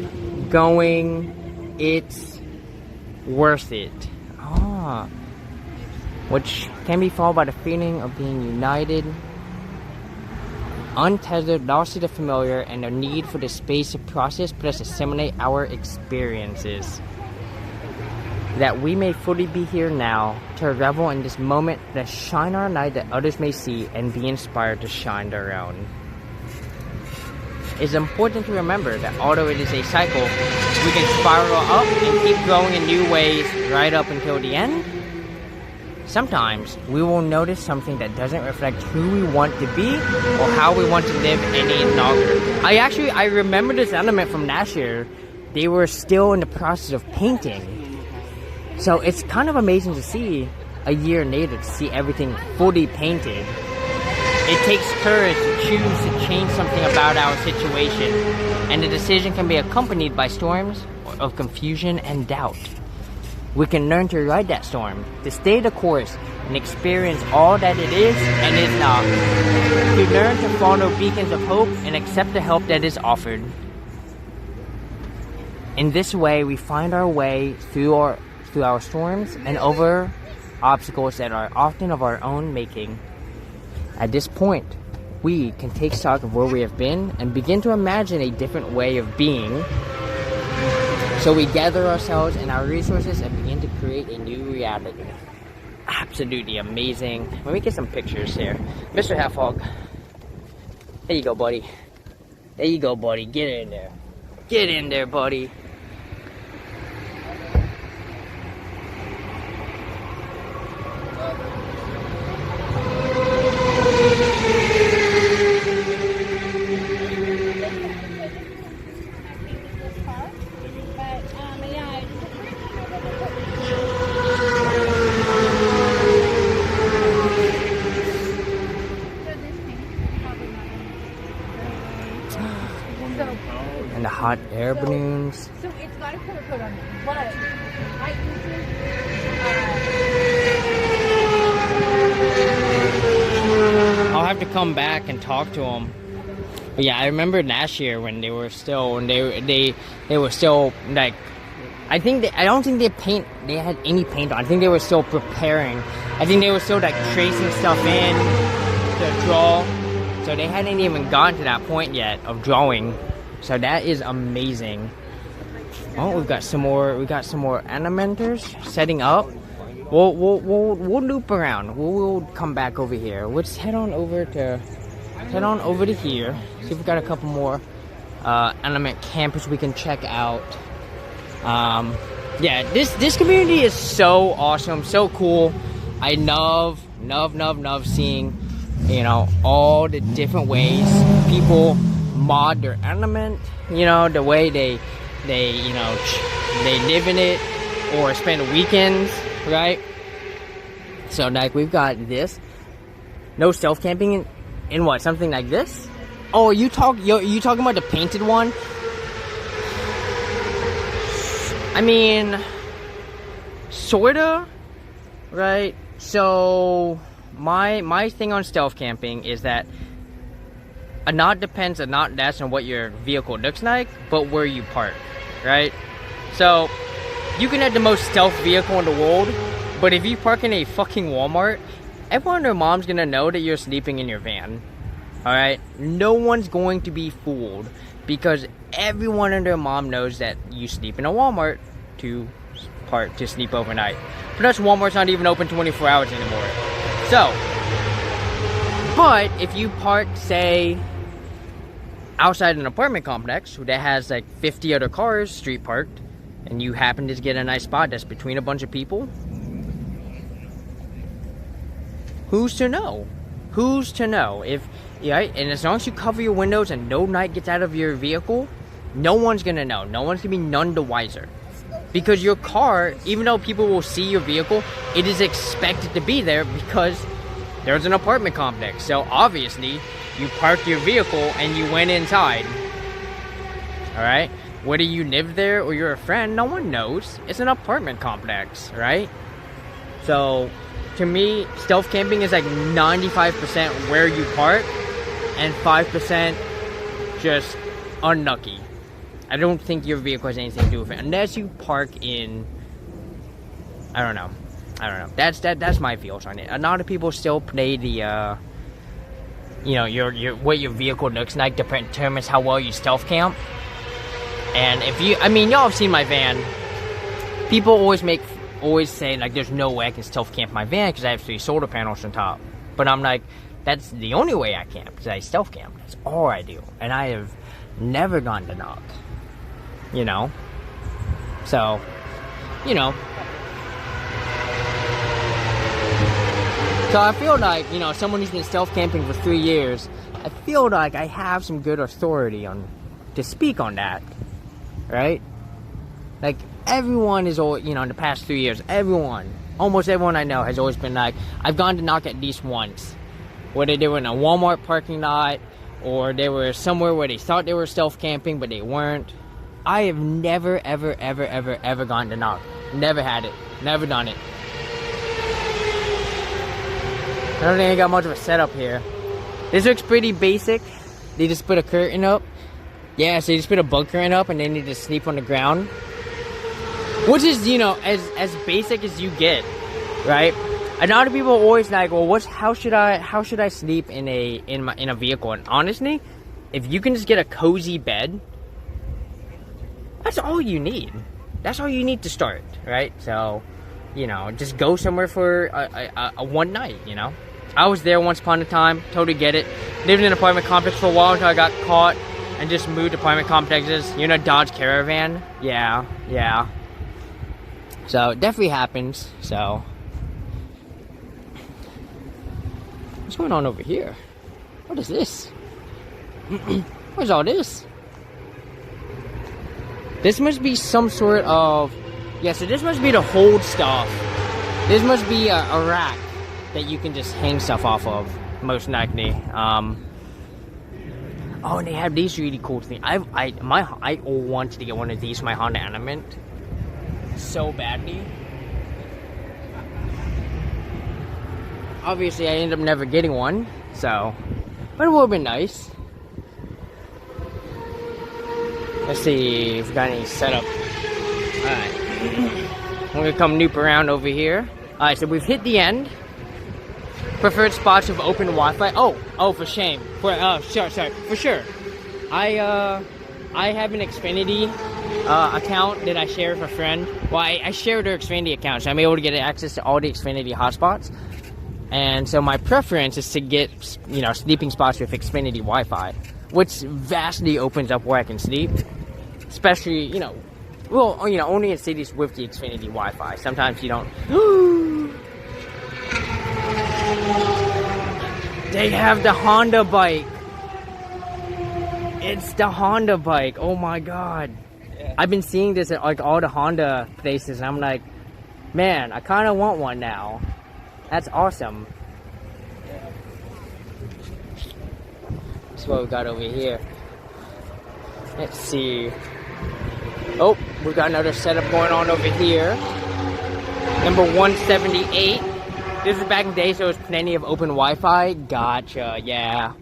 going. It's worth it. Which can be followed by the feeling of being united, untethered, lost to the familiar, and the need for the space to process plus assimilate our experiences. That we may fully be here now, to revel in this moment, to shine our light that others may see and be inspired to shine their own. It's important to remember that although it is a cycle, we can spiral up and keep growing in new ways right up until the end. Sometimes we will notice something that doesn't reflect who we want to be or how we want to live any longer. I remember this element from last year. They were still in the process of painting. So it's kind of amazing to see a year later to see everything fully painted. It takes courage to choose to change something about our situation, and the decision can be accompanied by storms of confusion and doubt. We can learn to ride that storm, to stay the course, and experience all that it is and is not. To learn to follow beacons of hope and accept the help that is offered. In this way, we find our way through our storms and over obstacles that are often of our own making. At this point, we can take stock of where we have been and begin to imagine a different way of being. So we gather ourselves and our resources and begin to create a new reality. Absolutely amazing. Let me get some pictures here. Mr. Half Hog. There you go, buddy. There you go, buddy. Get in there. Get in there, buddy. And the hot air balloons. So it's got a color code on it, but I I'll have to come back and talk to them. But yeah, I remember last year when they were still, they were still like, I don't think they had any paint on. I think they were still preparing. I think they were still like tracing stuff in to draw. So they hadn't even gotten to that point yet of drawing. So that is amazing. Oh, we got some more animators setting up. We'll loop around. We'll come back over here. Let's head on over to here. See if we got a couple more animate campers we can check out. Yeah, this community is so awesome, so cool. I love seeing, you know, all the different ways people mod their element, you know, the way they you know, they live in it or spend weekends, right? So like we've got this, no stealth camping in what, something like this? Oh, you talking about the painted one? I mean, sorta, right? So my thing on stealth camping is that a lot depends a lot less on what your vehicle looks like, but where you park, right? So you can have the most stealth vehicle in the world, but if you park in a fucking Walmart, everyone and their mom's gonna know that you're sleeping in your van. Alright? No one's going to be fooled because everyone and their mom knows that you sleep in a Walmart to sleep overnight. Plus, Walmart's not even open 24 hours anymore. So, but if you park, say, outside an apartment complex that has like 50 other cars street parked, and you happen to get a nice spot that's between a bunch of people, who's to know? Who's to know? If, right? And as long as you cover your windows and no light gets out of your vehicle, no one's gonna know. No one's gonna be none the wiser. Because your car, even though people will see your vehicle, it is expected to be there because there's an apartment complex. So obviously, you parked your vehicle and you went inside. Alright? Whether you live there or you're a friend, no one knows. It's an apartment complex, right? So, to me, stealth camping is like 95% where you park and 5% just unlucky. I don't think your vehicle has anything to do with it unless you park in, I don't know. That's my feels on it. A lot of people still play the you know, your what your vehicle looks like determines how well you stealth camp. And if you, I mean, y'all have seen my van. People always say like there's no way I can stealth camp my van because I have 3 solar panels on top. But I'm like, that's the only way I camp, because I stealth camp. That's all I do. And I have never gone to knock. You know? So, you know. So I feel like, you know, someone who's been stealth camping for 3 years, I feel like I have some good authority to speak on that. Right? Like, everyone is always, you know, in the past 3 years, almost everyone I know has always been like, I've gone to knock at least once. Whether they were in a Walmart parking lot, or they were somewhere where they thought they were stealth camping, but they weren't. I have never, ever gone to knock. Never had it. Never done it. I don't think I got much of a setup here. This looks pretty basic. They just put a curtain up. Yeah, so they just put a bug curtain up and then they just sleep on the ground. Which is, you know, as basic as you get, right? A lot of people are always like, well, how should I sleep in a vehicle? And honestly, if you can just get a cozy bed, that's all you need. That's all you need to start, right? So, you know, just go somewhere for a one night, you know? I was there once upon a time, totally get it. Lived in an apartment complex for a while until I got caught and just moved apartment complexes. You know, Dodge Caravan? Yeah. So, it definitely happens, so. What's going on over here? What is this? What's all this? This must be some sort of... Yeah, so this must be to hold stuff. This must be a rack that you can just hang stuff off of, most likely. Oh, and they have these really cool things. I wanted to get one of these for my Honda Element so badly. Obviously, I ended up never getting one, so... But it would have been nice. Let's see if we got any setup. Alright. I'm gonna come noop around over here. Alright, so we've hit the end. Preferred spots with open Wi-Fi. Oh, for shame. For sure. I I have an Xfinity account that I share with a friend. Well, I shared her Xfinity account, so I'm able to get access to all the Xfinity hotspots. And so my preference is to get, you know, sleeping spots with Xfinity Wi-Fi, which vastly opens up where I can sleep. Especially, you know, well, you know, only in cities with the Xfinity Wi-Fi. Sometimes you don't. They have the Honda bike. It's the Honda bike. Oh my god. Yeah. I've been seeing this at like all the Honda places, and I'm like, man, I kind of want one now. That's awesome. That's what we got over here. Let's see. Oh, we got another setup going on over here. Number 178. This is back in the day, so there's plenty of open Wi-Fi. Gotcha, yeah.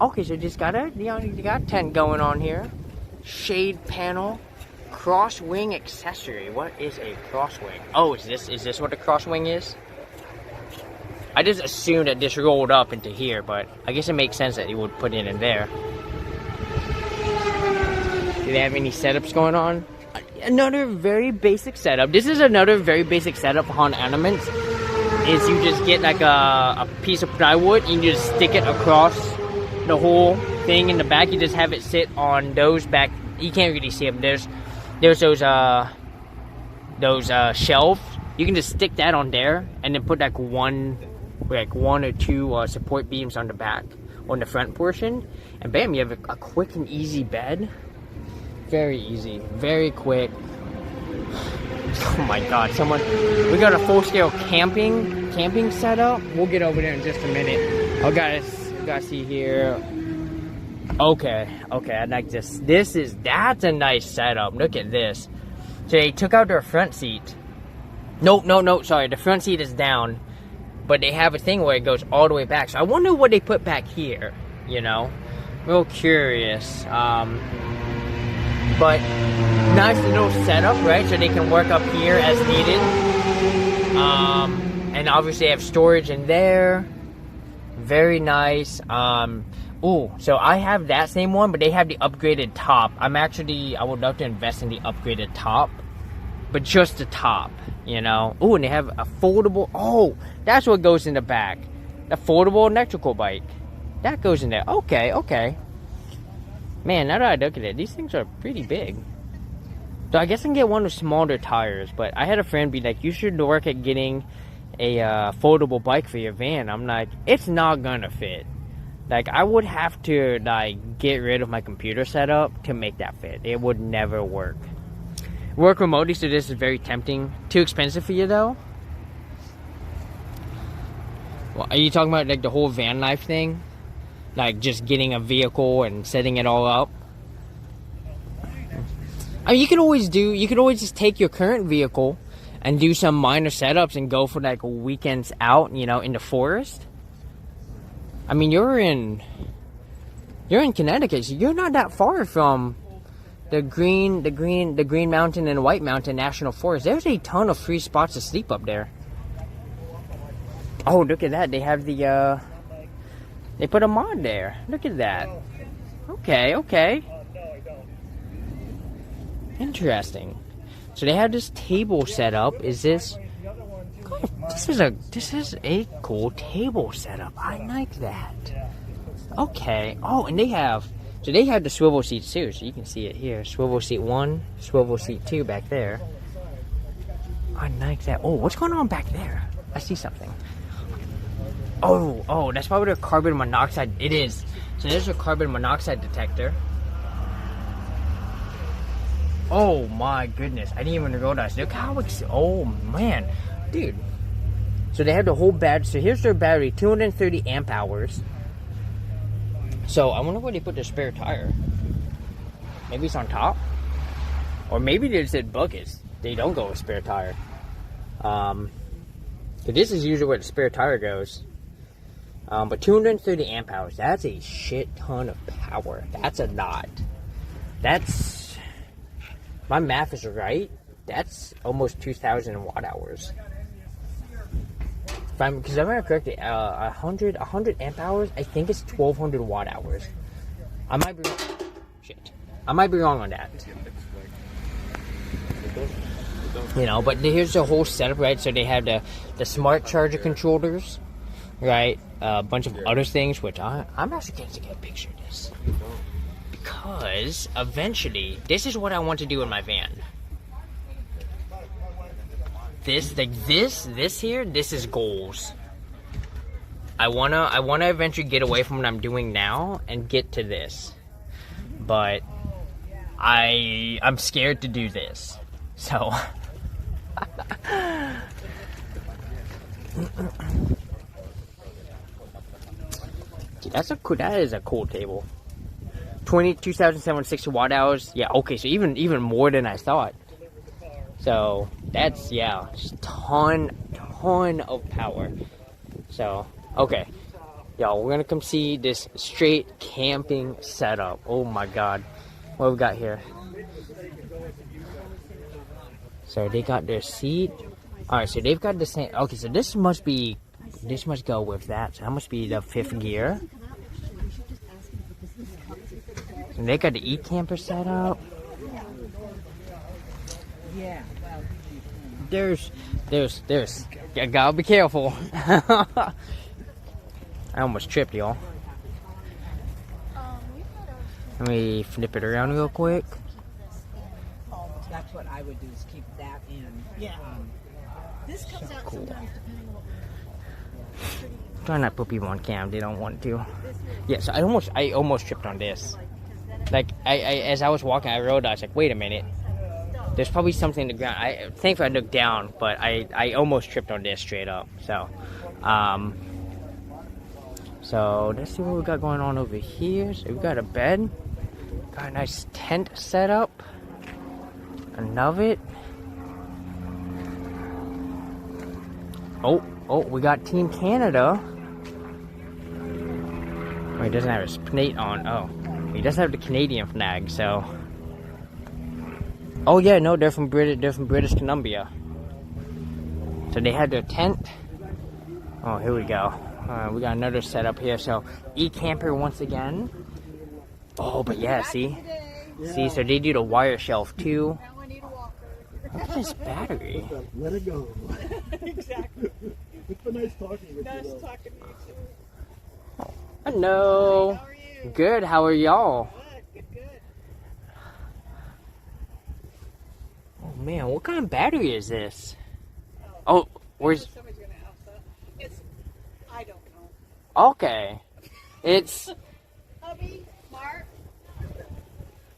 Okay, so just got you got tent going on here. Shade panel. Crosswing accessory. What is a crosswing? Oh, is this what a crosswing is? I just assumed that this rolled up into here, but I guess it makes sense that you would put it in there. Do they have any setups going on? Another very basic setup. This is another very basic setup on Elements. Is you just get like a piece of plywood and you just stick it across the whole thing in the back. You just have it sit on those back. You can't really see them. There's those shelves. You can just stick that on there and then put like one or two support beams on the back, on the front portion, and bam, you have a quick and easy bed. Very easy, very quick. Oh my god, we got a full-scale camping setup. We'll get over there in just a minute. Oh guys, you guys see here. Okay, I like this. That's a nice setup. Look at this. So they took out their front seat. No, sorry, the front seat is down. But they have a thing where it goes all the way back. So I wonder what they put back here, you know? Real curious. But nice little setup, right? So they can work up here as needed. And obviously they have storage in there. Very nice. Oh, so I have that same one, but they have the upgraded top. I would love to invest in the upgraded top. But just the top, you know. Oh, and they have a foldable. Oh, that's what goes in the back. The foldable electrical bike. That goes in there. Okay. Man, now that I look at it, these things are pretty big. So I guess I can get one with smaller tires. But I had a friend be like, you should work at getting a foldable bike for your van. I'm like, it's not gonna fit. Like, I would have to, like, get rid of my computer setup to make that fit. It would never work. Work remotely, so this is very tempting. Too expensive for you, though? Well, are you talking about, like, the whole van life thing? Like, just getting a vehicle and setting it all up? I mean, you could always just take your current vehicle and do some minor setups and go for, like, weekends out, you know, in the forest. I mean, you're in Connecticut, so you're not that far from the Green Mountain and White Mountain National Forest. There's a ton of free spots to sleep up there. Oh, look at that. They have they put a mod there. Look at that. Okay. Interesting. So they have this table set up. This is a cool table setup. I like that. Okay. Oh, and they have the swivel seats too, so you can see it here. Swivel seat 1, swivel seat 2 back there. I like that. Oh, what's going on back there? I see something. Oh, that's probably a carbon monoxide. It is. So there's a carbon monoxide detector. Oh my goodness, I didn't even realize. Look how oh man, dude. So they have the whole battery. So here's their battery, 230 amp hours. So I wonder where they put their spare tire. Maybe it's on top, or maybe they said buckets. They don't go with spare tire. But this is usually where the spare tire goes. But 230 amp hours. That's a shit ton of power. That's a lot. That's, my math is right. That's almost 2,000 watt hours. Because if I remember correctly, 100 amp hours, I think it's 1,200 watt hours. I might be wrong. Shit. I might be wrong on that. You know, but here's the whole setup, right? So they have the smart charger controllers, right? A bunch of other things, which I'm actually going to get a picture of this. Because eventually, this is what I want to do in my van. This here, this is goals. I wanna eventually get away from what I'm doing now and get to this. But I'm scared to do this. So that is a cool table. 22,760 watt hours. Yeah, okay, so even more than I thought. So that's, yeah, just ton of power. So okay, y'all, we're gonna come see this straight camping setup. Oh my god, what we got here? So they got their seat. All right, so they've got the same. Okay, so this must go with that. So that must be the 5th gear. And they got the e-camper set up. There's. I gotta be careful. I almost tripped, y'all. Let me flip it around real quick. That's what I would do, is keep that in. Yeah. This comes out cool. sometimes depending on what. Try not to put people on cam, they don't want to. Yeah, so I almost tripped on this. Like as I was walking, I realized, like, wait a minute. There's probably something in the ground. Thankfully I looked down, but I almost tripped on this straight up. So so let's see what we got going on over here. So we got a bed, got a nice tent set up. I love it. Oh, we got Team Canada. Oh, he doesn't have his plate on. Oh, he does have the Canadian flag, so. Oh yeah, no, they're from British Columbia. So they had their tent. Oh, here we go. We got another setup here. So e-camper once again. Oh, but yeah, see, so they do the wire shelf too. Look at this battery. Let it go. Exactly. It's been nice talking with Nice you. talking to you too. Hello. How are you? Good. How are y'all? Good. Oh man, what kind of battery is this? Oh, where's? Somebody's gonna ask that. I don't know. Okay. It's. Hubby, Mark.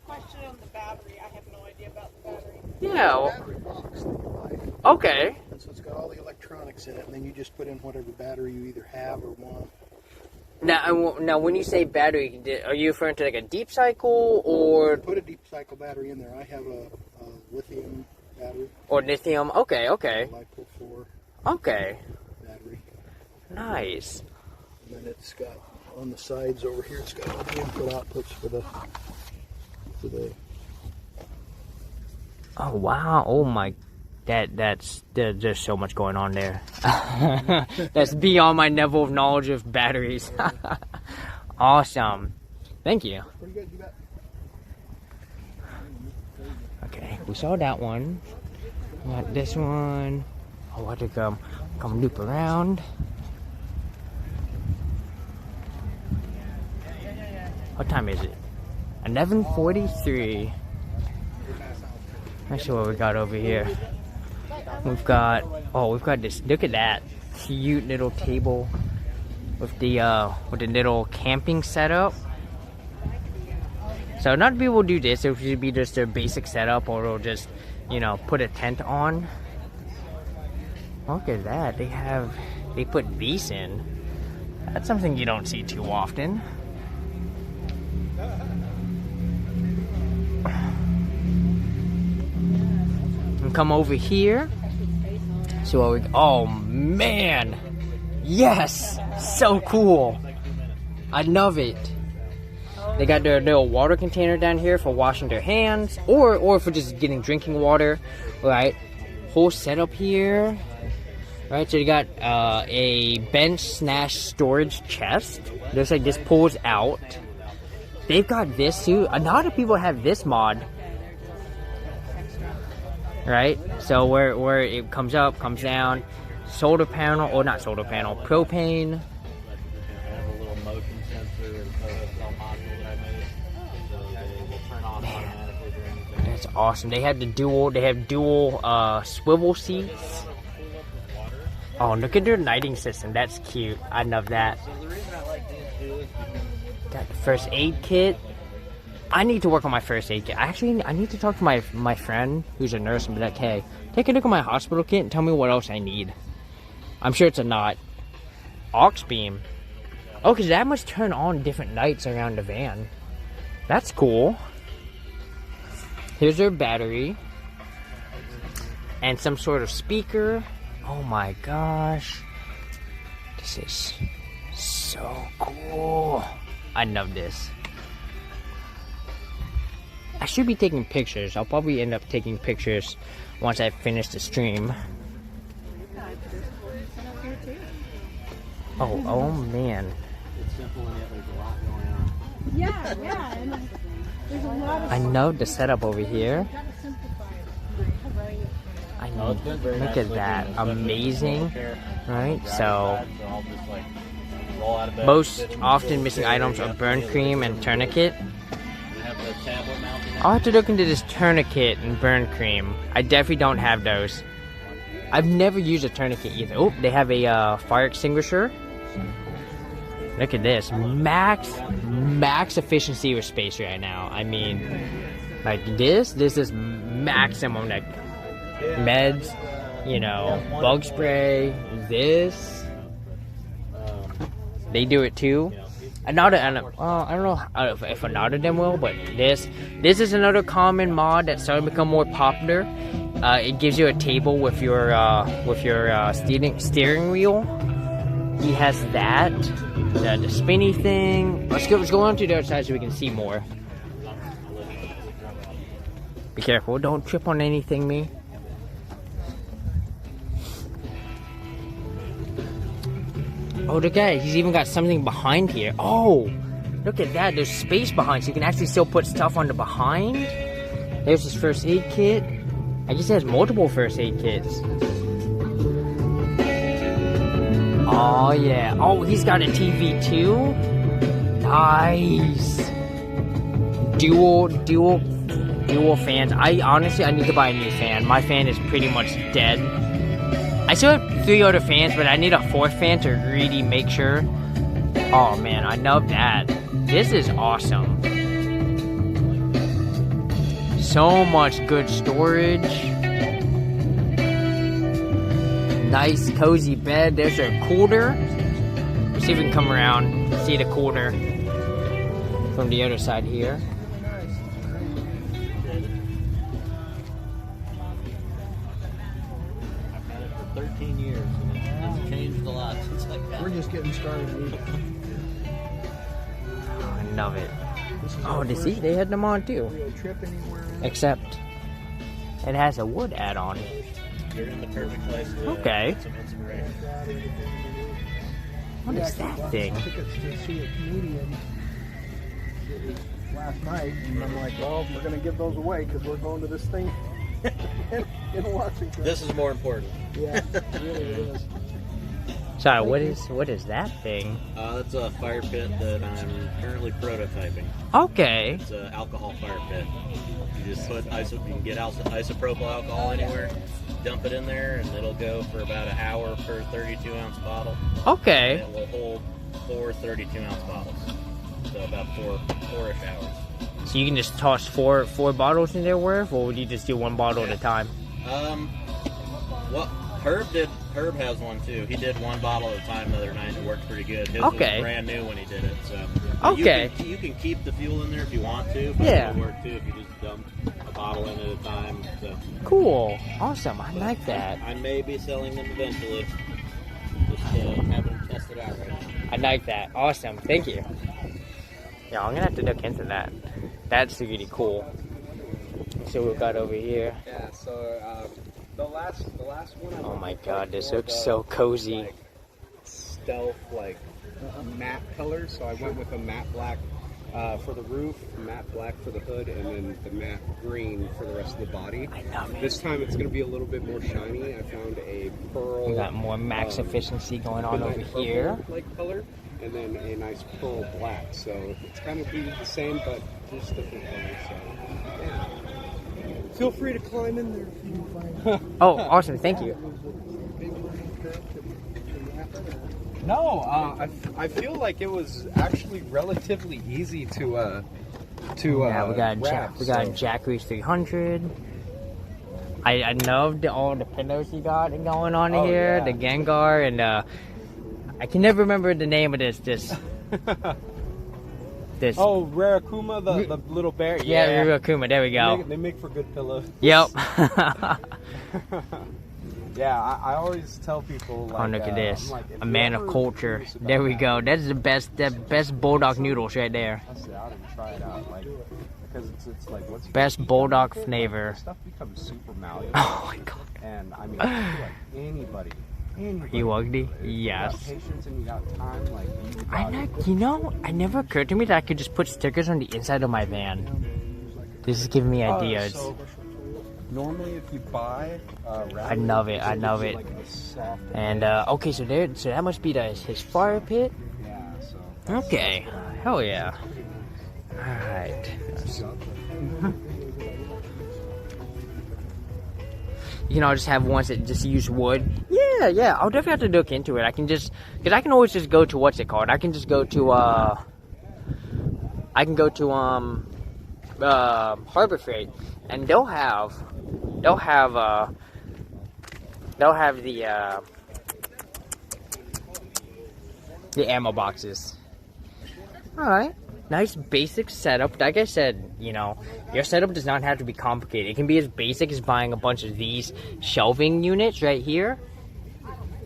Question on the battery. I have no idea about the battery. Yeah. Battery box that you buy. Okay. And so it's got all the electronics in it, and then you just put in whatever battery you either have or want. Now, when you say battery, are you referring to like a deep cycle or? Put a deep cycle battery in there. I have a lithium battery. Or lithium? Okay. LiPo 4 Okay. battery. Nice. And then it's got on the sides over here. It's got all the input outputs for the. Oh wow! Oh my, there's so much going on there. That's beyond my level of knowledge of batteries. Awesome. Thank you. Pretty good, you bet. Okay, we saw that one. We got this one. Oh, I had to come loop around. What time is it? 11:43. Let's see what we got over here. We've got this. Look at that cute little table with the little camping setup. So not people do this. It would be just a basic setup, or they'll just, put a tent on. Look at that. They put these in. That's something you don't see too often. And come over here. So oh man, yes, so cool. I love it. They got their little water container down here for washing their hands, or for just getting drinking water, right? Whole setup here, right? So you got a bench / storage chest. Looks like this pulls out. They've got this too. A lot of people have this mod. Right? So where it comes up, comes down. Solar panel, or not solar panel, propane. That's awesome. They have dual swivel seats. Oh, look at their lighting system. That's cute. I love that. Got the first aid kit. I need to work on my first aid kit. Actually, I need to talk to my friend who's a nurse and be like, hey, take a look at my hospital kit and tell me what else I need. I'm sure it's a knot. Aux beam. Oh, because that must turn on different lights around the van. That's cool. Here's their battery. And some sort of speaker. Oh my gosh. This is so cool. I love this. I should be taking pictures. I'll probably end up taking pictures once I finish the stream. Oh man. Yeah. And there's a lot of I know the setup over here. I know. Look at that. Amazing. Right? So, most often missing items are burn cream and tourniquet. I'll have to look into this tourniquet and burn cream. I definitely don't have those. I've never used a tourniquet either. Oh, they have a fire extinguisher. Look at this. Max efficiency with space right now. I mean, like this is maximum, like meds, you know, bug spray, this. They do it too. I don't know if another of them will, but this is another common mod that's starting to become more popular. It gives you a table with your steering wheel. He has that, the spinny thing. Let's go on to the other side so we can see more. Be careful, don't trip on anything, me. Oh, look at it. He's even got something behind here. Oh, look at that. There's space behind, so you can actually still put stuff on the behind. There's his first aid kit. I guess he has multiple first aid kits. Oh, yeah. Oh, he's got a TV too? Nice. Dual fans. I need to buy a new fan. My fan is pretty much dead. I still have 3 other fans, but I need a 4th fan to really make sure. Oh man, I love that. This is awesome. So much good storage. Nice cozy bed. There's a cooler. Let's see if we can come around, see the cooler from the other side here. 13 years, and it's changed a lot since I got We're just getting started. Oh, I love it. Oh, they had them on too. Except it has a wood add-on. You're in the perfect place to okay. get some inspiration. What is that thing? Tickets to see a comedian last night, and I'm like, well, we're going to give those away because we're going to this thing in Washington. This is more important. Yeah, it really is. Sorry, what is that thing? That's a fire pit that I'm currently prototyping. Okay. It's an alcohol fire pit. You just put you can get isopropyl alcohol anywhere, dump it in there, and it'll go for about an hour per 32-ounce bottle. Okay. And it will hold 4 32-ounce bottles, so about four-ish hours. So you can just toss four bottles in there worth, or would you just do one bottle at a time? Well, Herb has one too. He did one bottle at a time the other night. It worked pretty good. His okay. was brand new when he did it. So okay. You can keep the fuel in there if you want to. But yeah. It'll work too if you just dump a bottle in at a time. So. Cool. Awesome. I like that. I may be selling them eventually. Just haven't them tested out right now. I like that. Awesome. Thank you. Yeah, I'm gonna have to look into that. That's really cool. So we've got over here. Yeah. So the last one. Oh my God, this looks so cozy. Like stealth, like matte colors. So I went with a matte black For the roof, matte black for the hood, and then the matte green for the rest of the body. I love it. This time it's going to be a little bit more shiny. I found a pearl. We got more max efficiency going on over here. Like color, and then a nice pearl black. So it's kind of be the same, but just different colors. So yeah. Feel free to climb in there if you can find. Oh, awesome! Thank you. No, I feel like it was actually relatively easy to Yeah, we got wrap, we got Jack Reach 300. I know all the pillows you got going on here, yeah. the Gengar, and I can never remember the name of this. Oh, Rarakuma, the little bear. Yeah, Rarakuma. There we go. They make for good pillows. Yep. Yeah, I always tell people like, oh, look at this. Like, a man of culture. There we go. That's the best bulldog noodles right there. I didn't try it out, like, because it's like what's best bulldog flavor. Stuff becomes super malleable. Oh my god. And I mean, I feel like anybody. You ugly? Yes. You got patience and you got time, like it never occurred to me that I could just put stickers on the inside of my van. This is giving me ideas. So normally, if you buy, I love it. I love it. And okay, so that must be his fire pit. Yeah. So. Okay. Hell yeah. All right. You know, just have ones that just use wood. Yeah. I'll definitely have to look into it. I can always just go to what's it called? I can just go to Harbor Freight, and they'll have the ammo boxes. All right. Nice basic setup. Like I said, you know, your setup does not have to be complicated. It can be as basic as buying a bunch of these shelving units right here,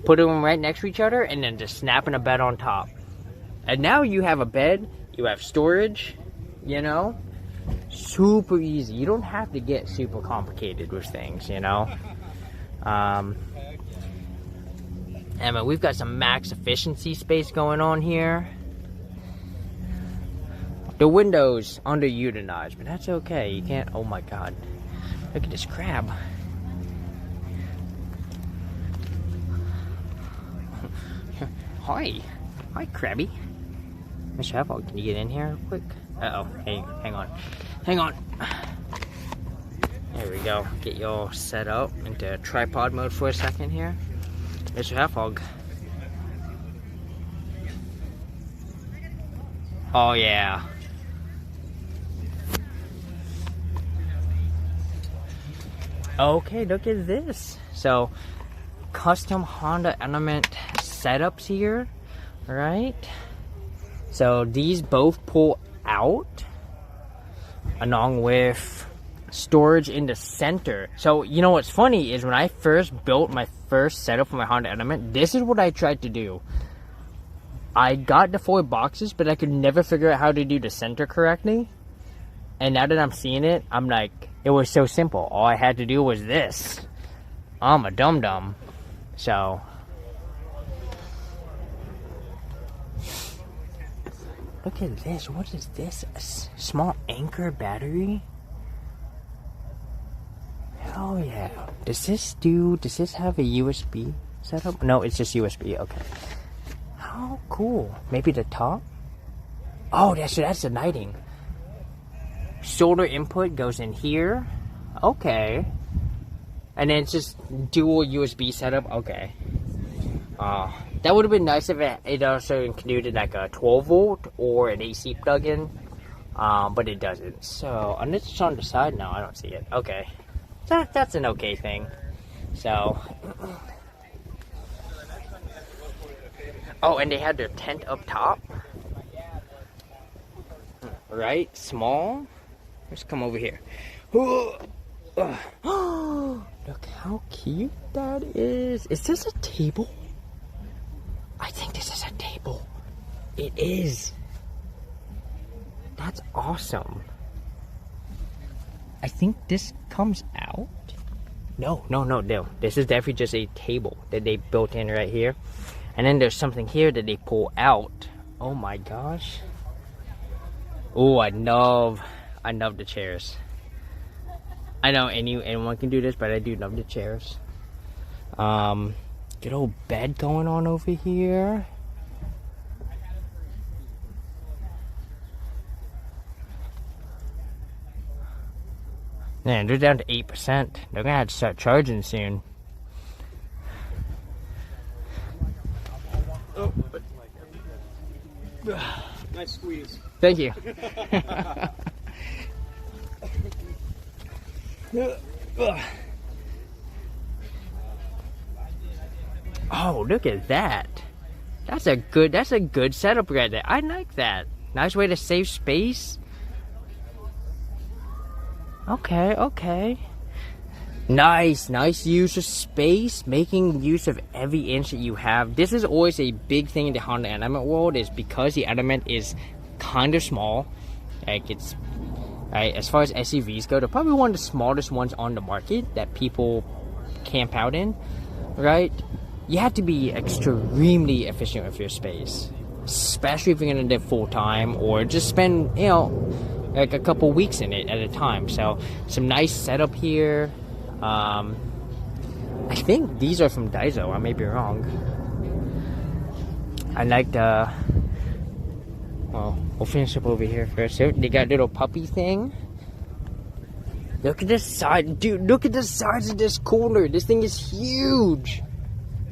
put them right next to each other, and then just snapping a bed on top. And now you have a bed, you have storage, you know, super easy. You don't have to get super complicated with things, you know. And we've got some max efficiency space going on here. The window's underutilized, but that's okay. You can't. Oh my god. Look at this crab. Hi. Hi, Krabby. Mr. Apple, can you get in here real quick? Uh oh. Hey, hang on. Hang on. There we go. Get you all set up into tripod mode for a second here. Mr. Halfhog. Oh yeah. Okay, look at this. So, custom Honda Element setups here, right? So these both pull out, along with storage in the center. So you know what's funny is when I first built my first setup for my Honda Element, this is what I tried to do. I got the 4 boxes, but I could never figure out how to do the center correctly. And now that I'm seeing it, I'm like, it was so simple. All I had to do was this. I'm a dum-dum. So. Look at this. What is this? A small Anchor battery? Hell yeah. Does this have a USB setup? No, it's just USB. Okay. How cool. Maybe the top? Oh, that's the lighting. Solar input goes in here. Okay. And then it's just dual USB setup. Okay. That would have been nice if it also included like a 12 volt or an AC plug-in. But it doesn't. So, and it's on the side now. I don't see it. Okay. That's an okay thing. So. Oh, and they had their tent up top. Right? Small. Let's come over here. Look how cute that is. Is this a table? I think this is a table. It is. That's awesome. I think this comes out. No. This is definitely just a table that they built in right here. And then there's something here that they pull out. Oh my gosh. Oh, I love the chairs. I know anyone can do this, but I do love the chairs. Good old bed going on over here. Man, they're down to 8%. They're gonna have to start charging soon. Oh, but nice squeeze. Thank you. Oh, look at that. That's a good setup right there. I like that. Nice way to save space. Okay. Nice use of space, making use of every inch that you have. This is always a big thing in the Honda Element world, is because the Element is kind of small. Like, it's right, as far as SUVs go, they're probably one of the smallest ones on the market that people camp out in, right? You have to be extremely efficient with your space, especially if you're gonna live full time or just spend, you know, like a couple weeks in it at a time. So some nice setup here. I think these are from Daiso. I may be wrong. I like the. Well, we'll finish up over here first. So they got a little puppy thing. Look at the size, dude. Look at the size of this cooler. This thing is huge.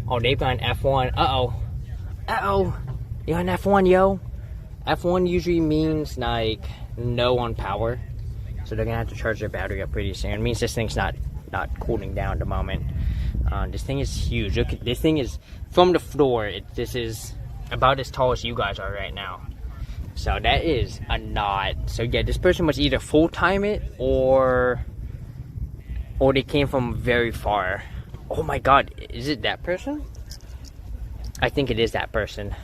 Oh, they've got an F1. Uh-oh. You got an F1, yo? F1 usually means, like, no on power. So they're gonna have to charge their battery up pretty soon. It means this thing's not cooling down at the moment. This thing is huge. Look at this thing is from the floor. This is about as tall as you guys are right now. So that is a lot. So yeah, this person must either full time it or they came from very far. Oh my God, is it that person? I think it is that person.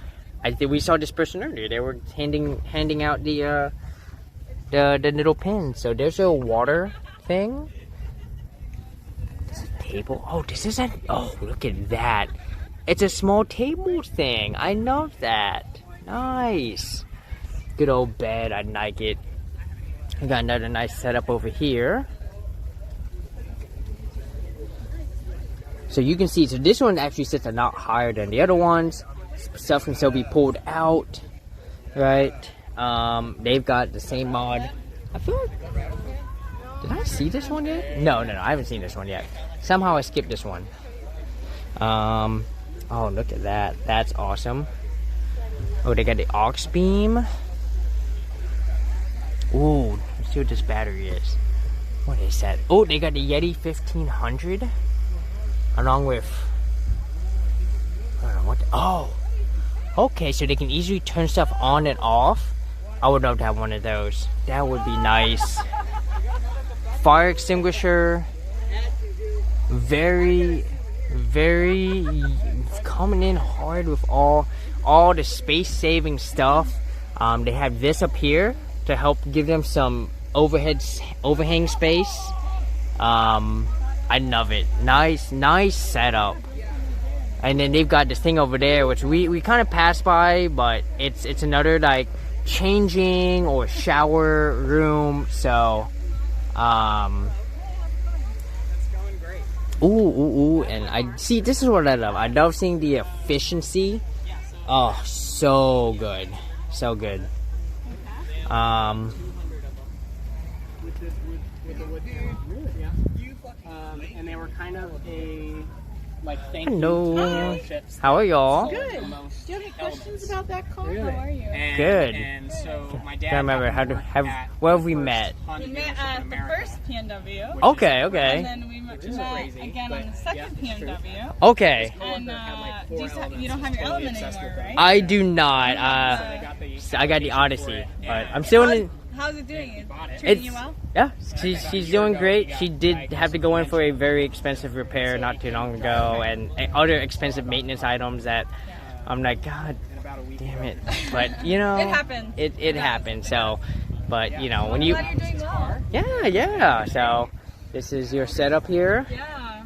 I think we saw this person earlier. They were handing out the little pin. So there's a water thing. This is a table. Oh, this is oh, look at that. It's a small table thing. I love that. Nice. Good old bed. I like it. We got another nice setup over here. So you can see, so this one actually sits a lot higher than the other ones. Stuff can still be pulled out, right? They've got the same mod. I feel like, did I see this one yet? No, I haven't seen this one yet. Somehow I skipped this one. Oh, look at that. That's awesome. Oh, they got the aux beam. Ooh, let's see what this battery is. What is that? Oh, they got the Yeti 1500. Along with, I don't know what. Oh, okay. So they can easily turn stuff on and off. I would love to have one of those. That would be nice. Fire extinguisher. Very coming in hard with all the space-saving stuff. They have this up here to help give them some overhang space. I love it. Nice setup. And then they've got this thing over there, which we kind of passed by, but it's another like changing or shower room. So, ooh, and I see. This is what I love. I love seeing the efficiency. Oh, so good. And they were kind of a like thank Hello. you. How are y'all? Good. Do you have any questions about that car? How are you? Good. And so my dad. Can't remember where have we met? We met at the first PNW. Okay. And then we met again on the second PNW. Okay. And you don't have your Element anymore, right? I do not. I got the Odyssey, but I'm still in. How's it doing? Treating you well? Yeah, she's doing great. She did have to go in for a very expensive repair not too long ago, and other expensive maintenance items that I'm like, God damn it. But you know, it happened. It happened. So, but you know, when you glad you're doing well. Yeah. So this is your setup here. Yeah.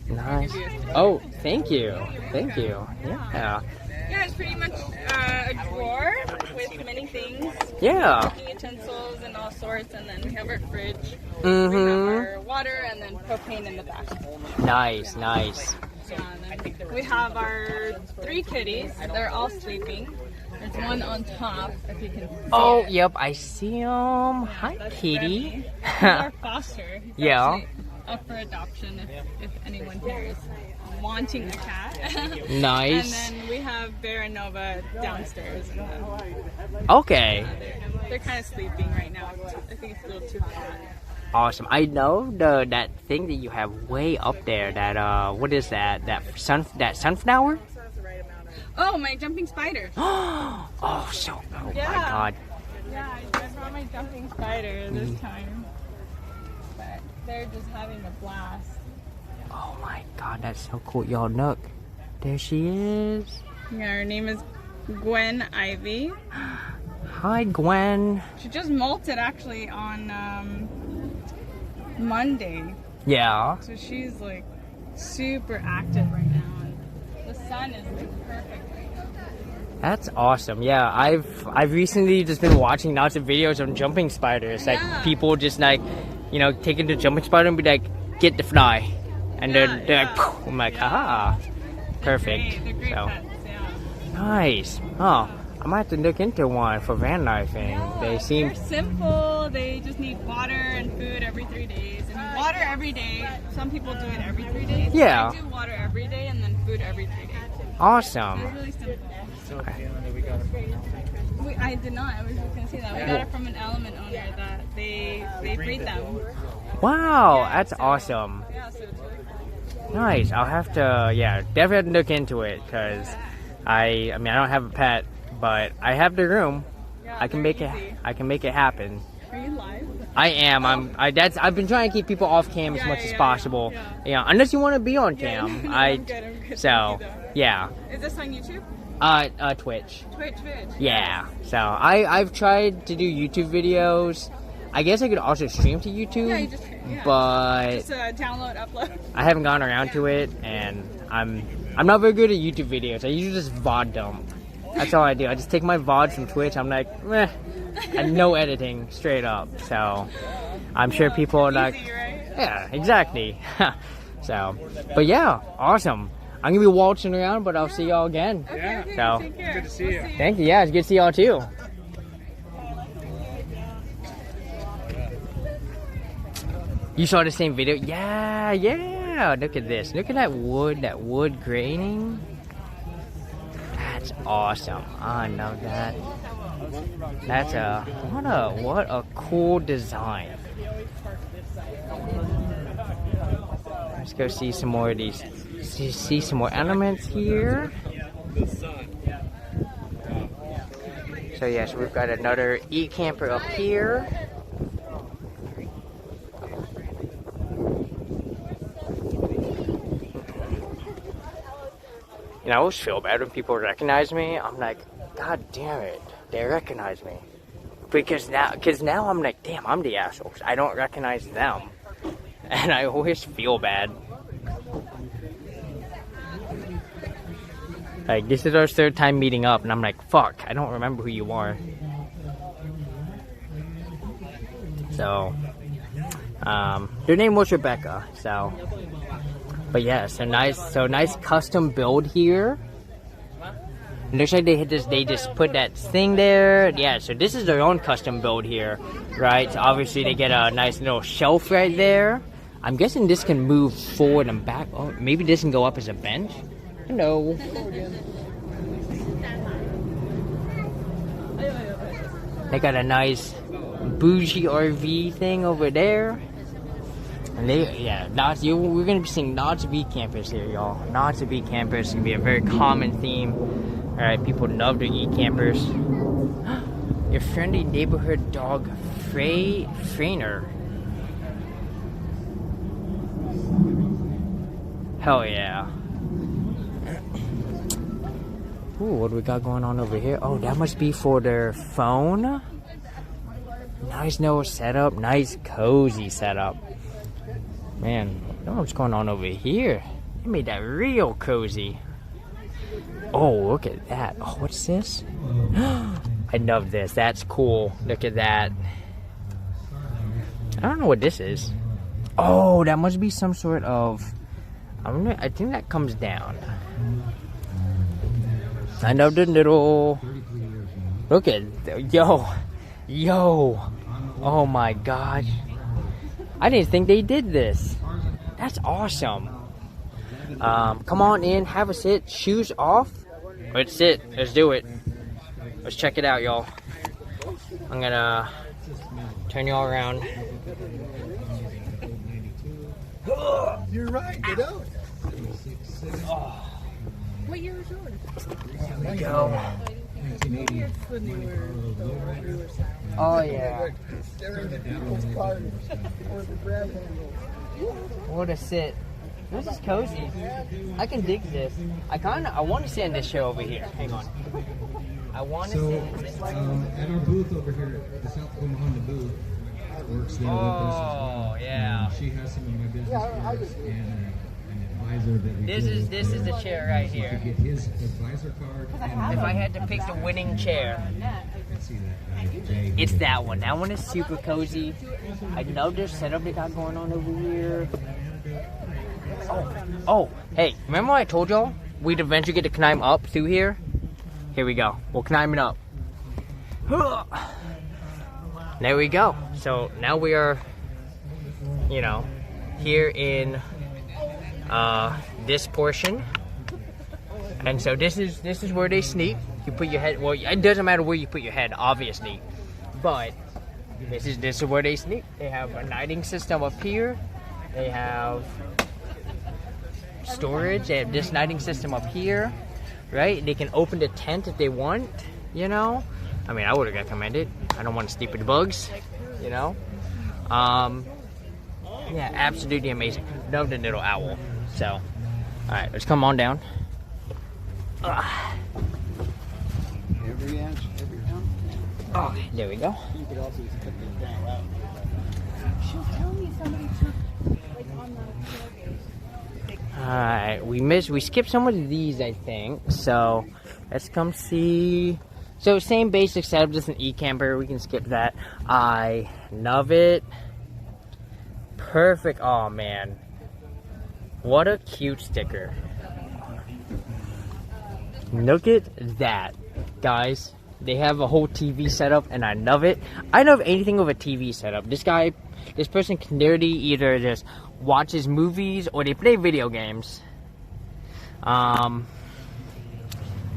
Nice. Oh, thank you. Yeah. Yeah, it's pretty much a drawer with many things. Yeah. Cooking utensils and all sorts, and then we have our fridge. Mm-hmm. We have our water and then propane in the back. Nice, nice. Yeah, and then we have our 3 kitties. They're all sleeping. There's one on top, if you can see Oh, it. yep, I see him. Hi, That's kitty. Remy. He's our foster. He's Yeah. actually up for adoption if anyone here is wanting a cat. Nice. And then we have Bear and Nova downstairs. Okay. They're kind of sleeping right now. I think it's a little too hot. Awesome. I know that thing that you have way up there. That what is that? That sunflower? Oh, my jumping spiders. Oh, so oh Yeah. my god. Yeah, I brought my jumping spider this time. But they're just having a blast. Oh my god, that's so cool. Y'all look. There she is. Yeah, her name is Gwen Ivy. Hi, Gwen. She just molted actually on Monday. Yeah. So she's like super active right now. And the sun is like perfect right now. That's awesome. Yeah, I've recently just been watching lots of videos on jumping spiders. Like people just like, you know, taking the jumping spider and be like, get the fly, and they're like, poof. I'm like, ah, perfect. They're great So pets, yeah. nice. Oh, I might have to look into one for van lifing. They seem. They're simple. They just need water and food every 3 days. And water every day. Some people do it every 3 days. Yeah. I do water every day and then food every 3 days. Awesome. It's really simple. I did not. I was just gonna say that we got it from an element owner that they breed them. Wow, that's awesome. Yeah, so it's really cool. Nice. I'll have to, yeah, definitely have to look into it because I mean, I don't have a pet, but I have the room. Yeah, I can make it. I can make it happen. Are you live? I am. I've been trying to keep people off cam as much as possible. Yeah, unless you want to be on cam. No, I'm good. So, yeah. Is this on YouTube? Twitch. Twitch. Yeah. So I've tried to do YouTube videos. I guess I could also stream to YouTube. Yeah, you just but just download, upload. I haven't gone around to it, and I'm not very good at YouTube videos. I usually just VOD dump. That's all I do. I just take my VODs from Twitch. I'm like, meh, and no editing, straight up. So I'm sure people are like, Easy, right? yeah, exactly. So, but yeah, awesome. I'm gonna be waltzing around, but I'll see y'all again. Okay, So, take care. Good to see you. thank you. Yeah, it's good to see y'all too. You saw the same video? Yeah. Look at this. Look at that wood graining. That's awesome. I love that. That's what a cool design. Let's go see some more of these. See some more elements here. So yes, we've got another e-camper up here. You know, I always feel bad when people recognize me. I'm like, God damn it, they recognize me. Because now I'm like, damn, I'm the asshole. I don't recognize them. And I always feel bad. Like, this is our 3rd time meeting up, and I'm like, fuck, I don't remember who you are. So, their name was Rebecca, so. But yeah, so nice custom build here. It looks like they just put that thing there. Yeah, so this is their own custom build here, right? So obviously they get a nice little shelf right there. I'm guessing this can move forward and back. Oh, maybe this can go up as a bench. Hello. They got a nice bougie RV thing over there. And we're gonna be seeing lots of e-campers here, y'all. Lots of e-campers. It's gonna be a very common theme. Alright, people love their e-campers. Your friendly neighborhood dog, Frayner. Hell yeah. Ooh, what do we got going on over here? Oh, that must be for their phone. Nice little setup. Nice cozy setup. Man, I don't know what's going on over here. They made that real cozy. Oh, look at that. Oh, what's this? I I love this. That's cool. Look at that. I don't know what this is. Oh, that must be some sort of... I think that comes down. I love the little... Look at... Yo. Oh my gosh. I didn't think they did this. That's awesome. Come on in, have a sit, shoes off. Let's sit, let's do it. Let's check it out, y'all. I'm gonna turn y'all around. You're right, you know. What year is yours? There we go. Oh yeah. What a sit. This is cozy. I can dig this. I want to sit in this chair over here. Hang on. I want to sit in this. At our booth over here, the South Omaha booth, works there with us as well. Yeah. She has some of my business cards and an advisor that we This is the chair right here. get his advisor card. If I had to pick the winning chair, it's that one. That one is super cozy. I love this setup they got going on over here. Oh, hey, remember what I told y'all? We'd eventually get to climb up through here? Here we go. We're climbing up. There we go. So now we are, you know, here in this portion. And so this is where they sleep. You put your head, well, it doesn't matter where you put your head, obviously. But this is where they sleep. They have a lighting system up here. They have storage. They have this lighting system up here, right? They can open the tent if they want, you know. I mean, I would have recommended. I don't want to sleep with the bugs, you know. Yeah, absolutely amazing. Love the little owl. So, all right, let's come on down. Every inch, every pound. Oh, there we go. You could also just cut this down out. She'll tell me somebody took, like, on the tailgate. Alright, we skipped some of these, I think. So let's come see. So same basic setup, just an e-camper. We can skip that. I love it. Perfect. Oh man, what a cute sticker. Look at that, guys. They have a whole TV setup, and I love it. I love anything with a TV setup. This person can literally either just watches movies or they play video games.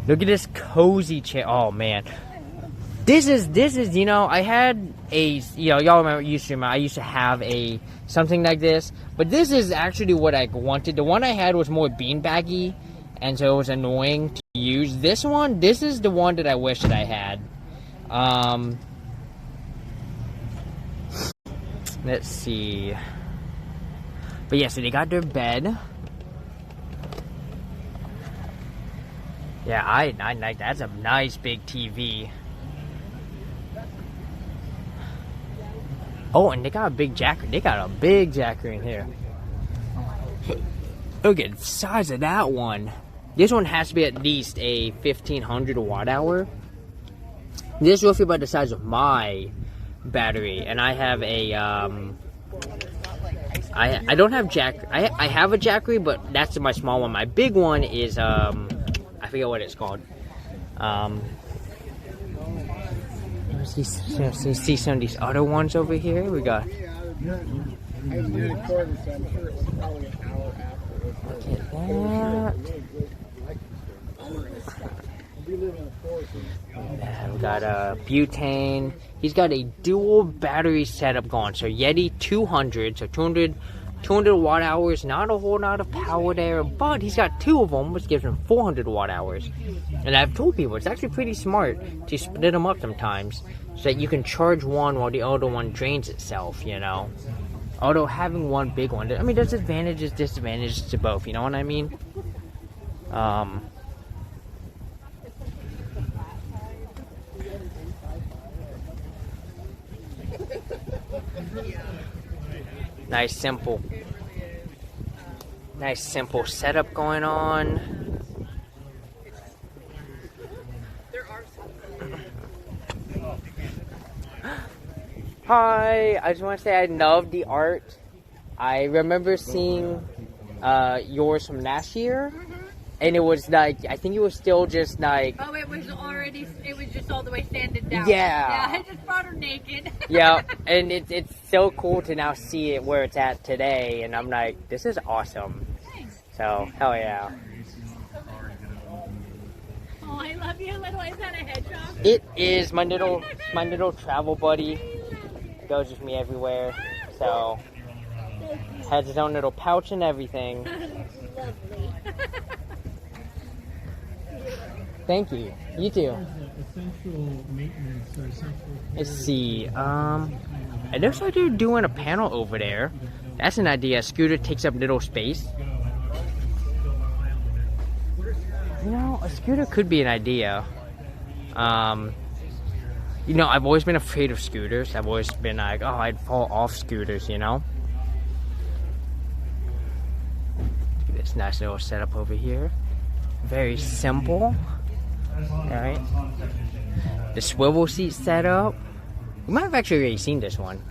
Look at this cozy chair. Oh man, this is you know, I had a, you know, y'all remember I used to have a something like this, but this is actually what I wanted. The one I had was more beanbaggy, and so it was annoying to use. This is the one that I wish that I had. Let's see. But yeah, so they got their bed. Yeah, I like that. That's a nice big TV. Oh, and they got a big jacker. They got a big jacker in here. Look at the size of that one. This one has to be at least a 1500 watt hour. This is roughly about the size of my battery, and I have a I don't have I have a Jackery, but that's my small one. My big one is I forget what it's called. Let's see some of these other ones over here. We got. Look at that. Yeah, we got a butane. He's got a dual battery setup going. So Yeti 200, so 200 watt hours. Not a whole lot of power there, but he's got two of them, which gives him 400 watt hours. And I've told people it's actually pretty smart to split them up sometimes, so that you can charge one while the other one drains itself. You know, although having one big one, I mean, there's advantages, disadvantages to both. You know what I mean? Nice simple setup going on. Hi, I just want to say I love the art. I remember seeing yours from last year, and it was like, I think it was still just like... Oh, it was just all the way sanded down. Yeah. Yeah, I just brought her naked. Yeah, and it's so cool to now see it where it's at today, and I'm like, this is awesome. So, hell yeah. Oh, I love you, little. Is that a hedgehog? It is my little travel buddy. Goes with me everywhere. So has his own little pouch and everything. Lovely. Thank you. You too. Essential maintenance or essential. Let's see. It looks like they're doing a panel over there. That's an idea. Scooter takes up little space. You know, a scooter could be an idea. You know, I've always been afraid of scooters. I've always been like, oh, I'd fall off scooters, you know? Look at this nice little setup over here. Very simple. Alright. The swivel seat setup. We might have actually already seen this one.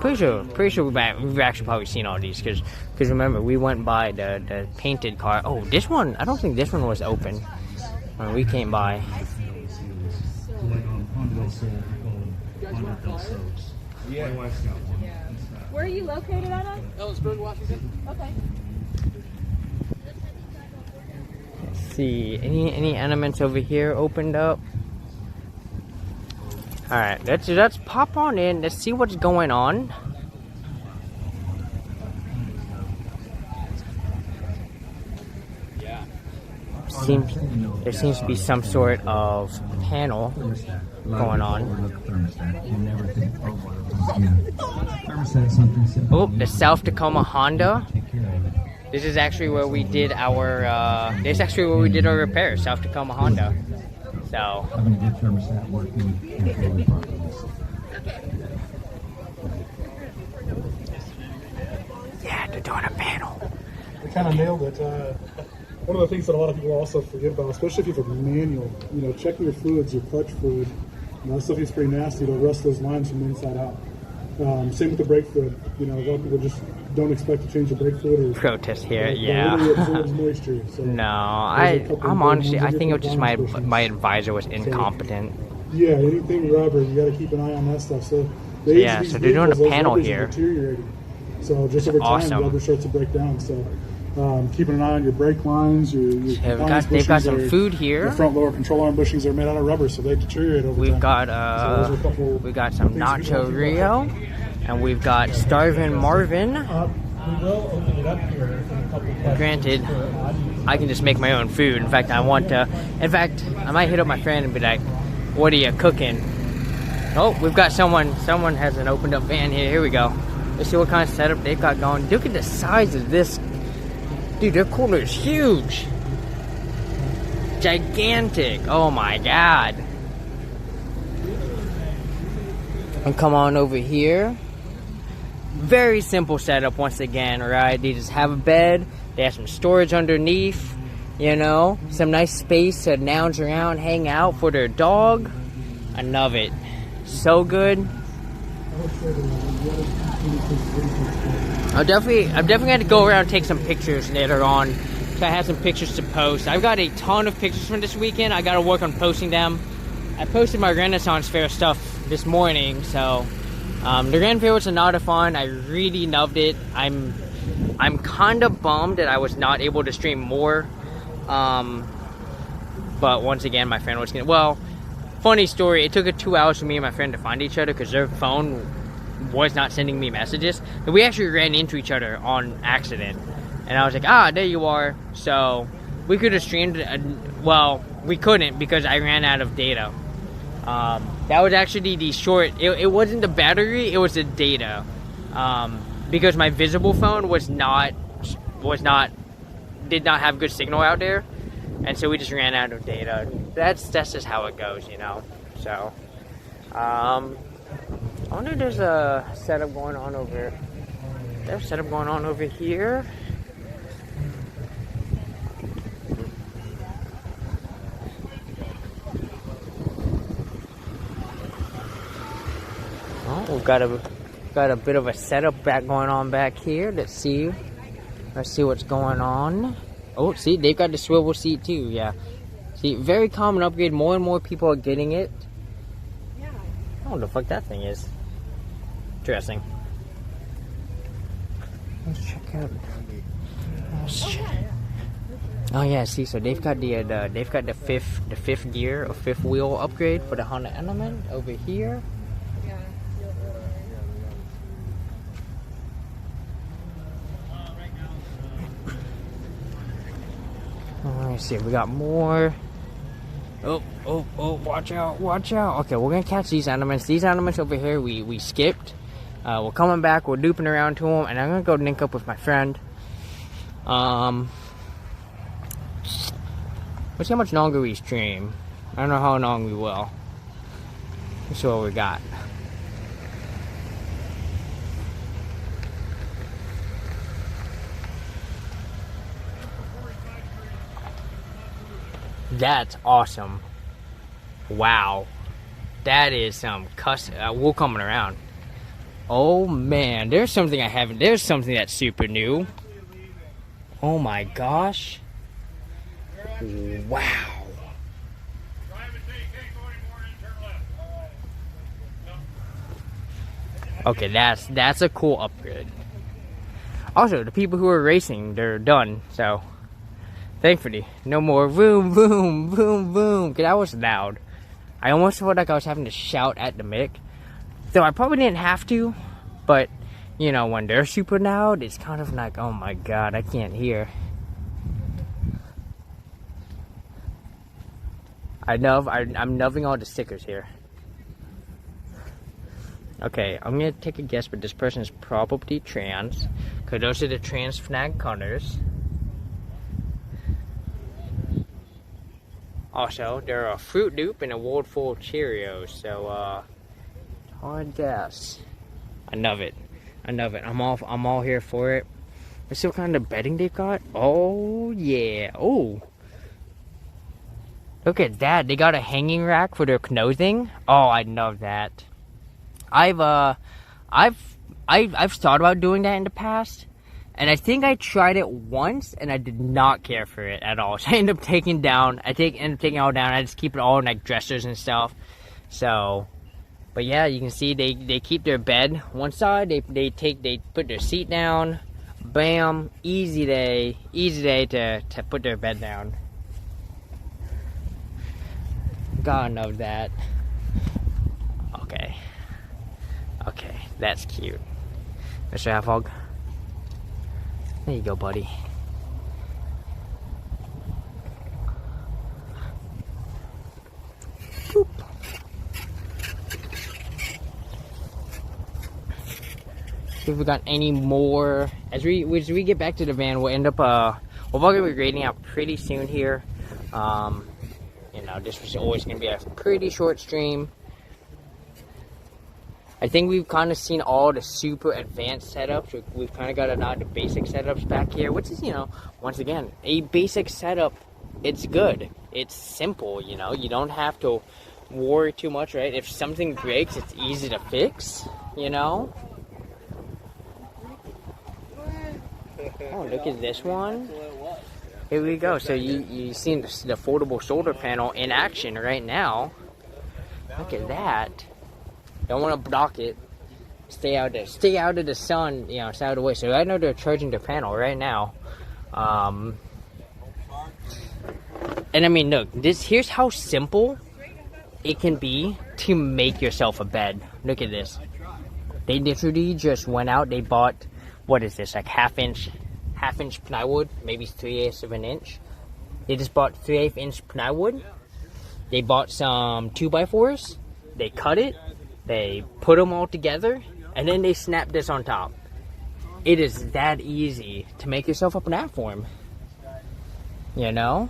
Pretty sure we've actually probably seen all these, because remember, we went by the painted car. Oh, this one, I don't think this one was open when we came by. Yeah. Where are you located at? Ellisburg, Washington. Okay. Let's see, any elements over here opened up? All right, let's pop on in. Let's see what's going on. There seems to be some sort of panel going on. Oh, the South Tacoma Honda. This is actually where we did our repairs, South Tacoma Honda. So yeah, they're doing a panel. We kind of nailed it. One of the things that a lot of people also forget about, especially if you have a manual, you know, checking your fluids, your clutch fluid, you know, that stuff is pretty nasty. It'll rust those lines from the inside out. Same with the brake fluid. You know, a lot of people just don't expect to change the brake fluid. Or, protest here, yeah. It really absorbs moisture. So no, I'm honestly, I think it was just my advisor was incompetent. Yeah, anything rubber, you got to keep an eye on that stuff. So so they're doing a panel here. So just over time, rubber starts to break down. So keeping an eye on your brake lines, they've got some food here. The front lower control arm bushings are made out of rubber, so they deteriorate over time. We've got some Nacho Rio, and we've got Starvin' Marvin. We will open it up here in a couple of questions. Granted, I can just make my own food. In fact, I might hit up my friend and be like, "What are you cooking?" Oh, we've got someone has an opened up van here. Here we go. Let's see what kind of setup they've got going. Look at the size of this. Dude, their cooler is huge. Gigantic. Oh my god. And come on over here. Very simple setup once again, right? They just have a bed. They have some storage underneath. You know, some nice space to lounge around, hang out for their dog. I love it. So good. I've definitely had to go around and take some pictures later on. So I have some pictures to post. I've got a ton of pictures from this weekend. I got to work on posting them. I posted my Renaissance Fair stuff this morning, so the Grand Fair was a lot of fun. I really loved it. I'm kind of bummed that I was not able to stream more. But once again, my friend was gonna. Well, funny story. It took 2 hours for me and my friend to find each other because their phone was not sending me messages. And we actually ran into each other on accident. And I was like, there you are. So we could have streamed. Well, we couldn't because I ran out of data. That was actually the short. It wasn't the battery. It was the data. Because my visible phone did not have good signal out there. And so we just ran out of data. That's just how it goes, you know. So, I wonder if there's a setup going on over. There's a setup going on over here. We've got a bit of a setup back going on back here. Let's see what's going on. Oh, see, they've got the swivel seat too. Yeah, see, very common upgrade. More and more people are getting it. I don't know what the fuck that thing is. Interesting. Let's check out. Oh yeah, see, so they've got the fifth gear or fifth wheel upgrade for the Honda Element over here. Let me see, we got more. Oh, watch out. Okay, we're gonna catch these elements. These elements over here, we skipped. We're coming back, we're looping around to them, and I'm gonna go link up with my friend. Let's see how much longer we stream. I don't know how long we will. Let's see what we got. That's awesome. Wow. That is some we're coming around. Oh man, there's something that's super new. Oh my gosh. Wow. Okay, that's a cool upgrade. Also, the people who are racing, they're done, so thankfully, no more boom, boom, boom, boom. Cause that was loud. I almost felt like I was having to shout at the mic. Though I probably didn't have to, but you know, when they're super loud, it's kind of like, oh my god, I can't hear. I'm loving all the stickers here. Okay, I'm gonna take a guess, but this person is probably trans, because those are the trans flag colors. Also, they're a Fruit Loop and a world full of Cheerios, so hard guess. I love it. I'm all here for it. Let's see what kind of bedding they've got. Oh yeah. Oh. Look at that. They got a hanging rack for their clothing. Oh, I love that. I've thought about doing that in the past, and I think I tried it once, and I did not care for it at all. So I ended up taking it all down. I just keep it all in like dressers and stuff. So, but yeah, you can see they keep their bed one side. They put their seat down. Bam, easy day to put their bed down. God knows that. Okay, that's cute. Mr. Halfhog. There you go, buddy. Boop. See if we got any more. As we get back to the van, we'll end up we're probably be grading out pretty soon here. You know, this was always going to be a pretty short stream. I think we've kind of seen all the super advanced setups. We've kind of got a lot of the basic setups back here, which is, you know, once again, a basic setup. It's good. It's simple, you know. You don't have to worry too much, right? If something breaks, it's easy to fix, you know. Oh, look at this one. Here we go. So you seen the foldable shoulder panel in action right now. Look at that. Don't want to block it. Stay out there. Stay out of the sun. You know, stay out of the way. So I know they're charging their panel right now. And I mean, look. Here's how simple it can be to make yourself a bed. Look at this. They literally just went out. They bought, what is this? Like half inch plywood, maybe 3/8 of an inch. They just bought 3/8 inch plywood. They bought some 2x4s. They cut it. They put them all together, and then they snap this on top. It is that easy to make yourself a platform, you know,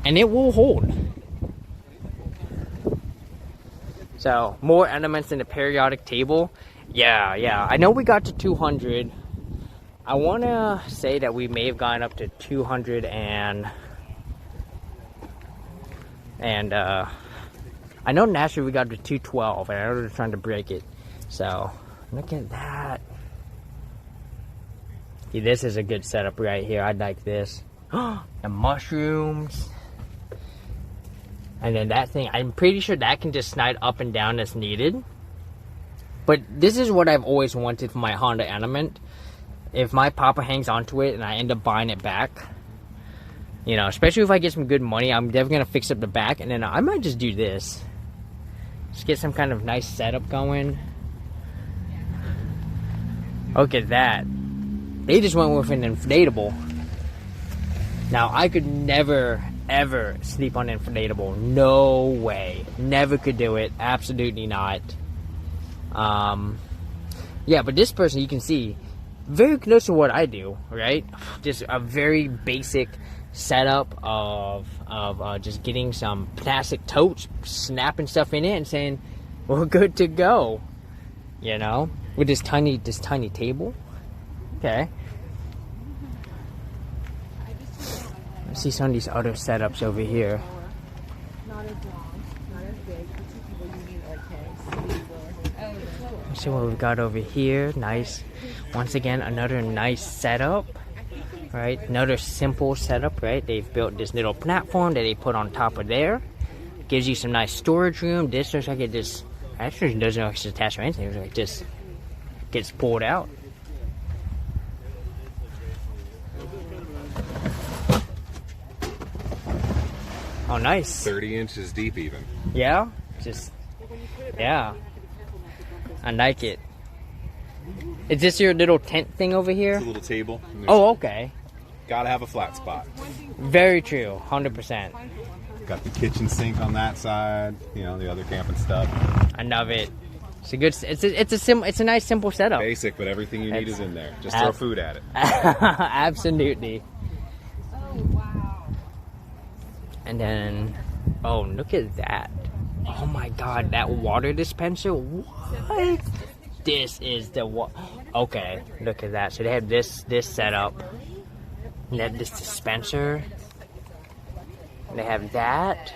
and it will hold. So more elements in the periodic table. Yeah. I know we got to 200. I want to say that we may have gone up to 200 and I know naturally we got to 212, and I know they're trying to break it. So, look at that. See, this is a good setup right here. I like this. The mushrooms. And then that thing, I'm pretty sure that can just slide up and down as needed. But this is what I've always wanted for my Honda Element. If my papa hangs onto it and I end up buying it back, you know, especially if I get some good money, I'm definitely going to fix up the back. And then I might just do this. Just get some kind of nice setup going. Look at that. They just went with an inflatable. Now, I could never, ever sleep on inflatable. No way. Never could do it. Absolutely not. Yeah, but this person, you can see, very close to what I do, right? Just a very basic setup of just getting some plastic totes, snapping stuff in it, and saying, we're good to go. You know? With this tiny table. Okay. Let's see some of these other setups over here. Not as long, not as big. For two people, you need okay. Let's see what we've got over here. Nice. Once again, another nice setup. Right? Another simple setup, right? They've built this little platform that they put on top of there. Gives you some nice storage room. This looks like it just actually doesn't look like it's attached or anything. It looks like it just gets pulled out. Oh, nice. 30 inches deep even. Yeah? Just, yeah. I like it. Is this your little tent thing over here? It's a little table. Oh, okay. Gotta have a flat spot. Very true. 100%. Got the kitchen sink on that side. You know, the other camping stuff. I love it. It's a good. It's a nice simple setup. Basic, but everything you need is in there. Just throw food at it. Absolutely. Oh wow. And then, oh, look at that. Oh my God, that water dispenser. What? This is the what? Okay, look at that. So they have this setup. And they have this dispenser. And they have that.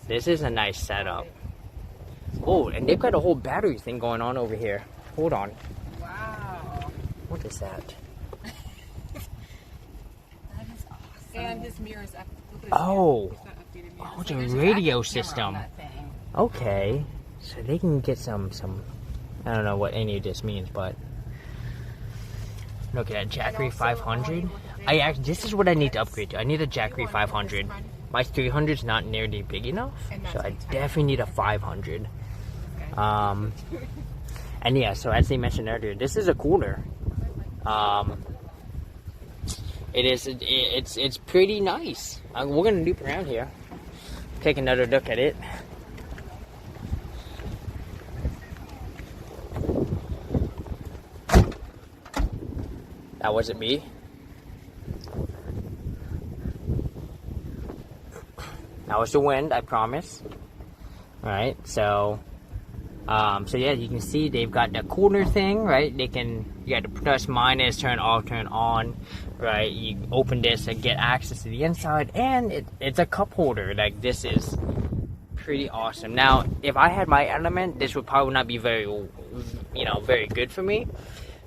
This is a nice setup. Oh, and they've got a whole battery thing going on over here. Hold on. Wow. What is that? That is awesome. And his mirror is up. Oh. Oh, it's a radio system. Okay. So they can get some, I don't know what any of this means, but look at that Jackery 500. This is what I need to upgrade to. I need a Jackery 500. My 300 is not nearly big enough, so I definitely need a 500. And yeah, so as they mentioned earlier, this is a cooler. It's pretty nice. We're gonna loop around here, take another look at it. That wasn't me. That was the wind, I promise. Alright, so yeah, you can see they've got the cooler thing, right? You got the plus, minus, turn off, turn on, right? You open this and get access to the inside, and it's a cup holder. Like, this is pretty awesome. Now, if I had my Element, this would probably not be very good for me,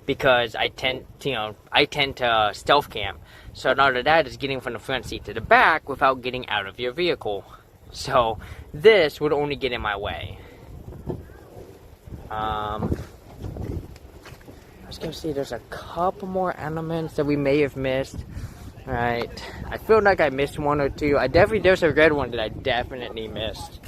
because I tend to stealth camp. So none of that is getting from the front seat to the back without getting out of your vehicle. So this would only get in my way. I was gonna say there's a couple more elements that we may have missed. Right. I feel like I missed one or two. There's a red one that I definitely missed.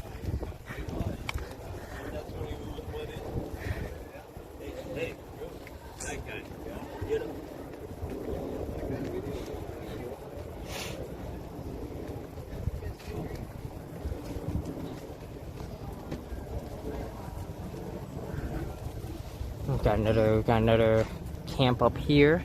Got another camp up here.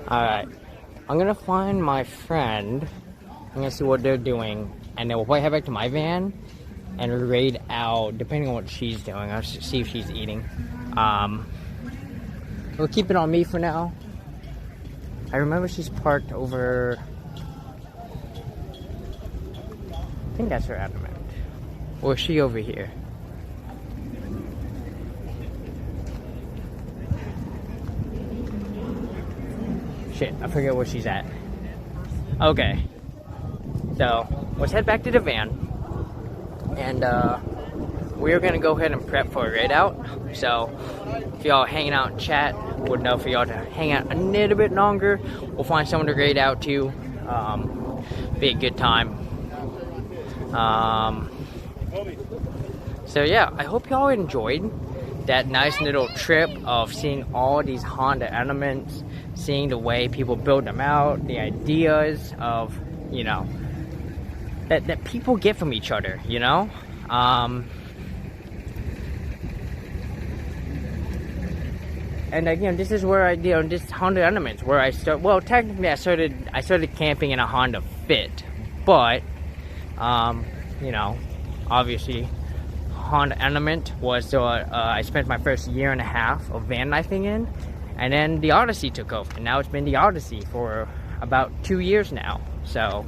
Alright, I'm gonna find my friend. I'm gonna see what they're doing, and then we'll probably head back to my van and raid out, depending on what she's doing. I'll see if she's eating. we'll keep it on me for now. I remember she's parked over. I think that's her adamant. Or is she over here? Shit, I forget where she's at. Okay. So, let's head back to the van. And, we're gonna go ahead and prep for a raid out. So, if y'all hanging out and chat, would know for y'all to hang out a little bit longer. We'll find someone to raid out to. Be a good time. So yeah, I hope y'all enjoyed that nice little trip of seeing all these Honda elements, seeing the way people build them out, the ideas of, you know, that people get from each other, you know? And again, this is where I, you know, this Honda Elements, where I start. Well, technically, I started camping in a Honda Fit, but you know, obviously, Honda Element was I spent my first year and a half of van lifing in, and then the Odyssey took over, and now it's been the Odyssey for about 2 years now. So,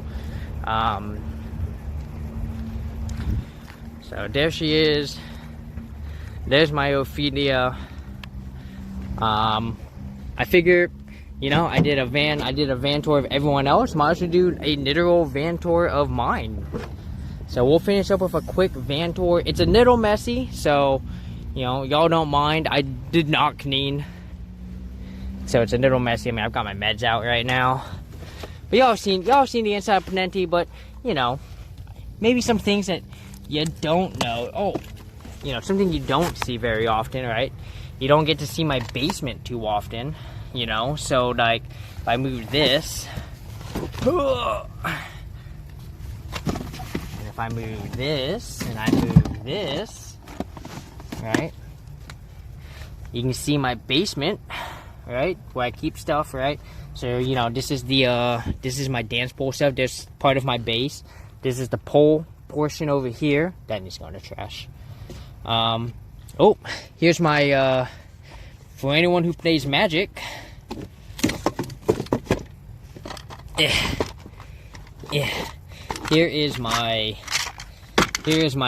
so there she is. There's my Ophelia. I figure, you know, I did a van tour of everyone else. Might as well do a literal van tour of mine. So we'll finish up with a quick van tour. It's a little messy, so, you know, y'all don't mind. I did not clean, so it's a little messy. I mean, I've got my meds out right now. But y'all seen the inside plenty. But, you know, maybe some things that you don't know. Oh, you know, something you don't see very often, right? You don't get to see my basement too often, you know? So, like, if I move this, and if I move this, and I move this, right? You can see my basement, right? Where I keep stuff, right? So, you know, this is my dance pole stuff. There's part of my base. This is the pole portion over here. That needs to go in the trash. Oh, here's my, for anyone who plays Magic. Here is my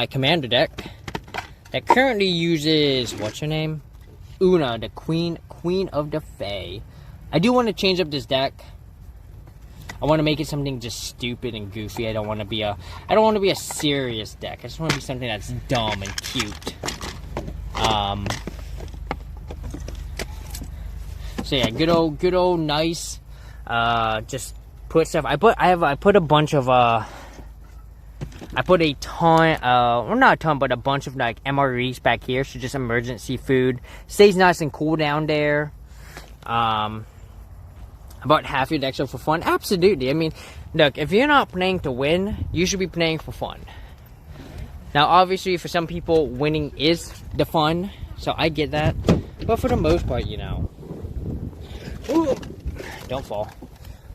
commander deck that currently uses, what's her name? Una, the Queen of the Fae. I do want to change up this deck. I want to make it something just stupid and goofy. I don't want to be a serious deck. I just want to be something that's dumb and cute. So yeah, good old nice. Just put stuff. I put a bunch of I put a ton. Well, not a ton, but a bunch of like MREs back here. So just emergency food. Stays nice and cool down there. About half your deck so for fun. Absolutely. I mean, look, if you're not playing to win, you should be playing for fun. Now, obviously, for some people, winning is the fun, so I get that. But for the most part, you know, ooh, don't fall.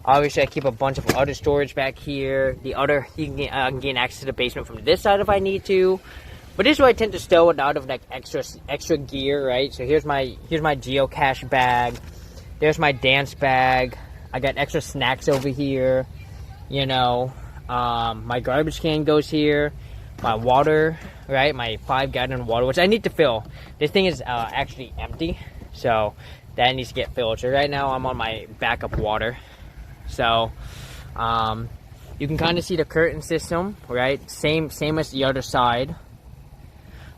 Obviously, I keep a bunch of other storage back here. You can gain access to the basement from this side if I need to. But this is where I tend to stow a lot of like extra gear, right? So here's my geocache bag. There's my dance bag. I got extra snacks over here. You know, my garbage can goes here. My water, right? My 5-gallon water, which I need to fill. This thing is actually empty, so that needs to get filled. So right now I'm on my backup water. So you can kind of see the curtain system, right? Same as the other side.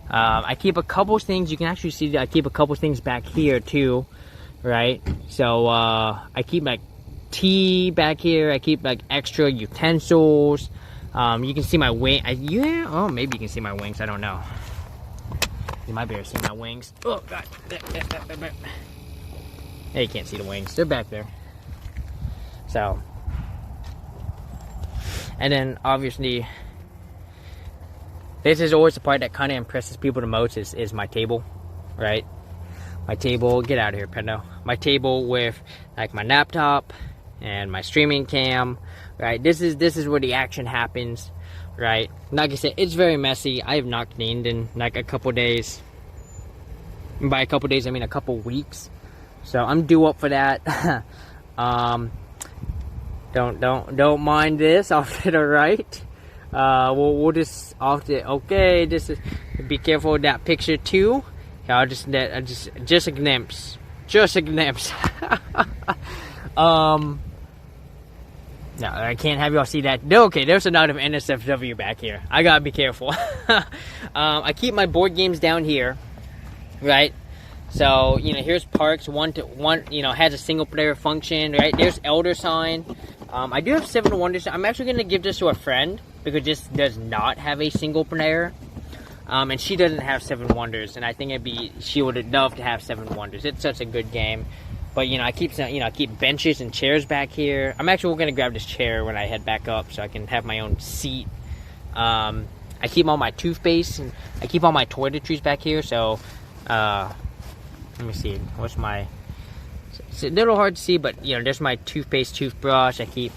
I keep a couple things. You can actually see that I keep a couple things back here too, right? So I keep like tea back here. I keep like extra utensils. You can see my wing. Yeah, oh, maybe you can see my wings. I don't know. You might be able to see my wings. Oh, God. Hey, you can't see the wings. They're back there. So. And then, obviously, this is always the part that kind of impresses people the most is my table, right? My table. Get out of here, Pendo. My table with, like, my laptop and my streaming cam. Right, this is where the action happens, right? Like I said, it's very messy. I have not cleaned in like a couple days. And by a couple days, I mean a couple weeks. So I'm due up for that. Don't mind this off to the right. We'll just off the okay. This is be careful with that picture too. I'll just a glimpse, just a glimpse. No, I can't have y'all see that. No, okay, there's a lot of NSFW back here. I gotta be careful. I keep my board games down here, right? So, you know, here's Parks, one, you know, has a single player function, right? There's Elder Sign. I do have 7 Wonders. I'm actually gonna give this to a friend because this does not have a single player. And she doesn't have 7 Wonders, and I think she would love to have 7 Wonders. It's such a good game. But, you know, I keep benches and chairs back here. I'm actually going to grab this chair when I head back up so I can have my own seat. I keep all my toothpaste and I keep all my toiletries back here. So, let me see. What's my... It's a little hard to see, but, you know, there's my toothpaste, toothbrush. I keep,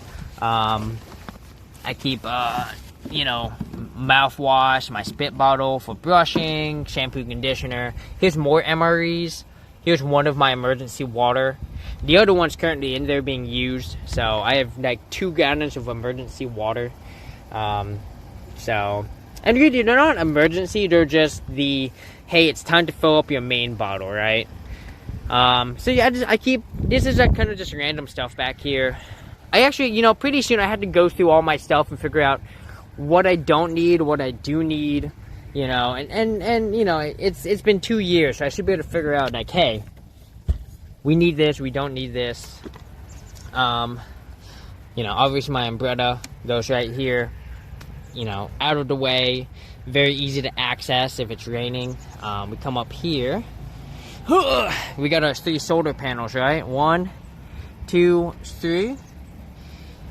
you know, mouthwash, my spit bottle for brushing, shampoo, conditioner. Here's more MREs. Here's one of my emergency water. The other one's currently in there being used. So I have like 2 gallons of emergency water. So, and really, they're not emergency. They're just the, hey, it's time to fill up your main bottle, right? So yeah, I keep, this is like kind of just random stuff back here. I actually, you know, pretty soon I had to go through all my stuff and figure out what I don't need, what I do need. You know, and you know, it's been 2 years, so I should be able to figure out, like, hey, we need this, we don't need this. You know, obviously my umbrella goes right here, you know, out of the way, very easy to access if it's raining. We come up here, we got our 3 solar panels, right? 1, 2, 3.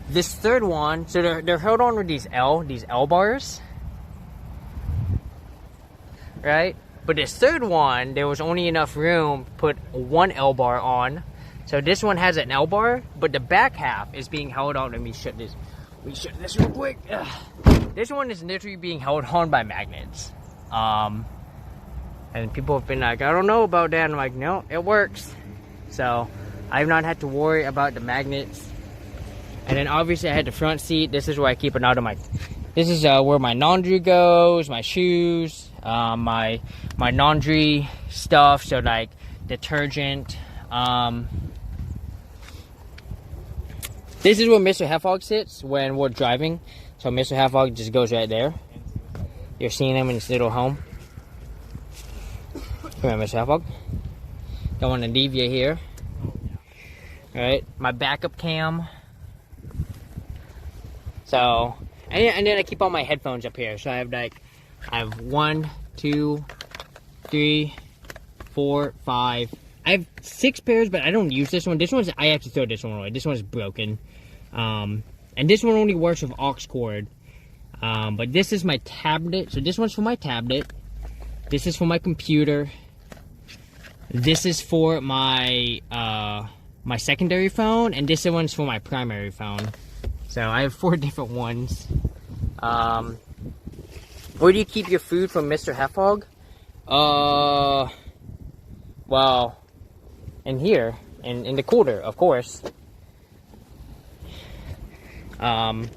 This third one, so they're held on with these L bars. Right? But this third one, there was only enough room to put 1 L bar on. So this one has an L bar, but the back half is being held on. Let me shut this. Let me shut this real quick. Ugh. This one is literally being held on by magnets. And people have been like, I don't know about that. I'm like, no, it works. So I've not had to worry about the magnets. And then obviously I had the front seat. This is where I keep it out of my. This is where my laundry goes, my shoes. My laundry stuff, so like detergent. This is where Mr. Hefog sits when we're driving. So Mr. Hefog just goes right there. You're seeing him in his little home. Come here, Mr. Hefog. Don't want to leave you here. Alright, my backup cam. So, and then I keep all my headphones up here. So I have 1, 2, 3, 4, 5. I have 6 pairs, but I don't use this one. I have to throw this one away. This one's broken. And this one only works with aux cord. But this is my tablet. So this one's for my tablet. This is for my computer. This is for my my secondary phone, and this one's for my primary phone. So I have 4 different ones. Where do you keep your food from Mr. Hefog? Well, in here, in the cooler, of course. I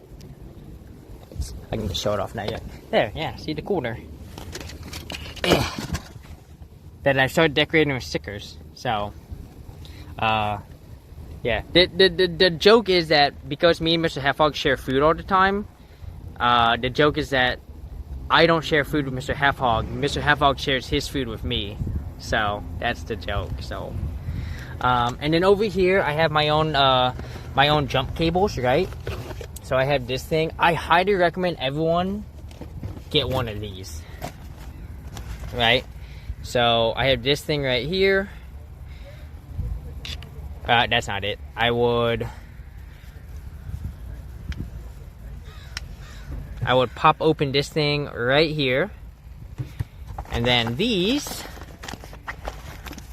can just show it off now. Yeah, there, yeah. See the cooler. Then I started decorating with stickers. So, yeah. The joke is that because me and Mr. Hefog share food all the time, the joke is that I don't share food with Mr. Hefog. Mr. Hefog shares his food with me. So that's the joke. So, and then over here I have my own jump cables, right? So I have this thing. I highly recommend everyone get one of these, right? So I have this thing right here. That's not it. I would pop open this thing right here, and then these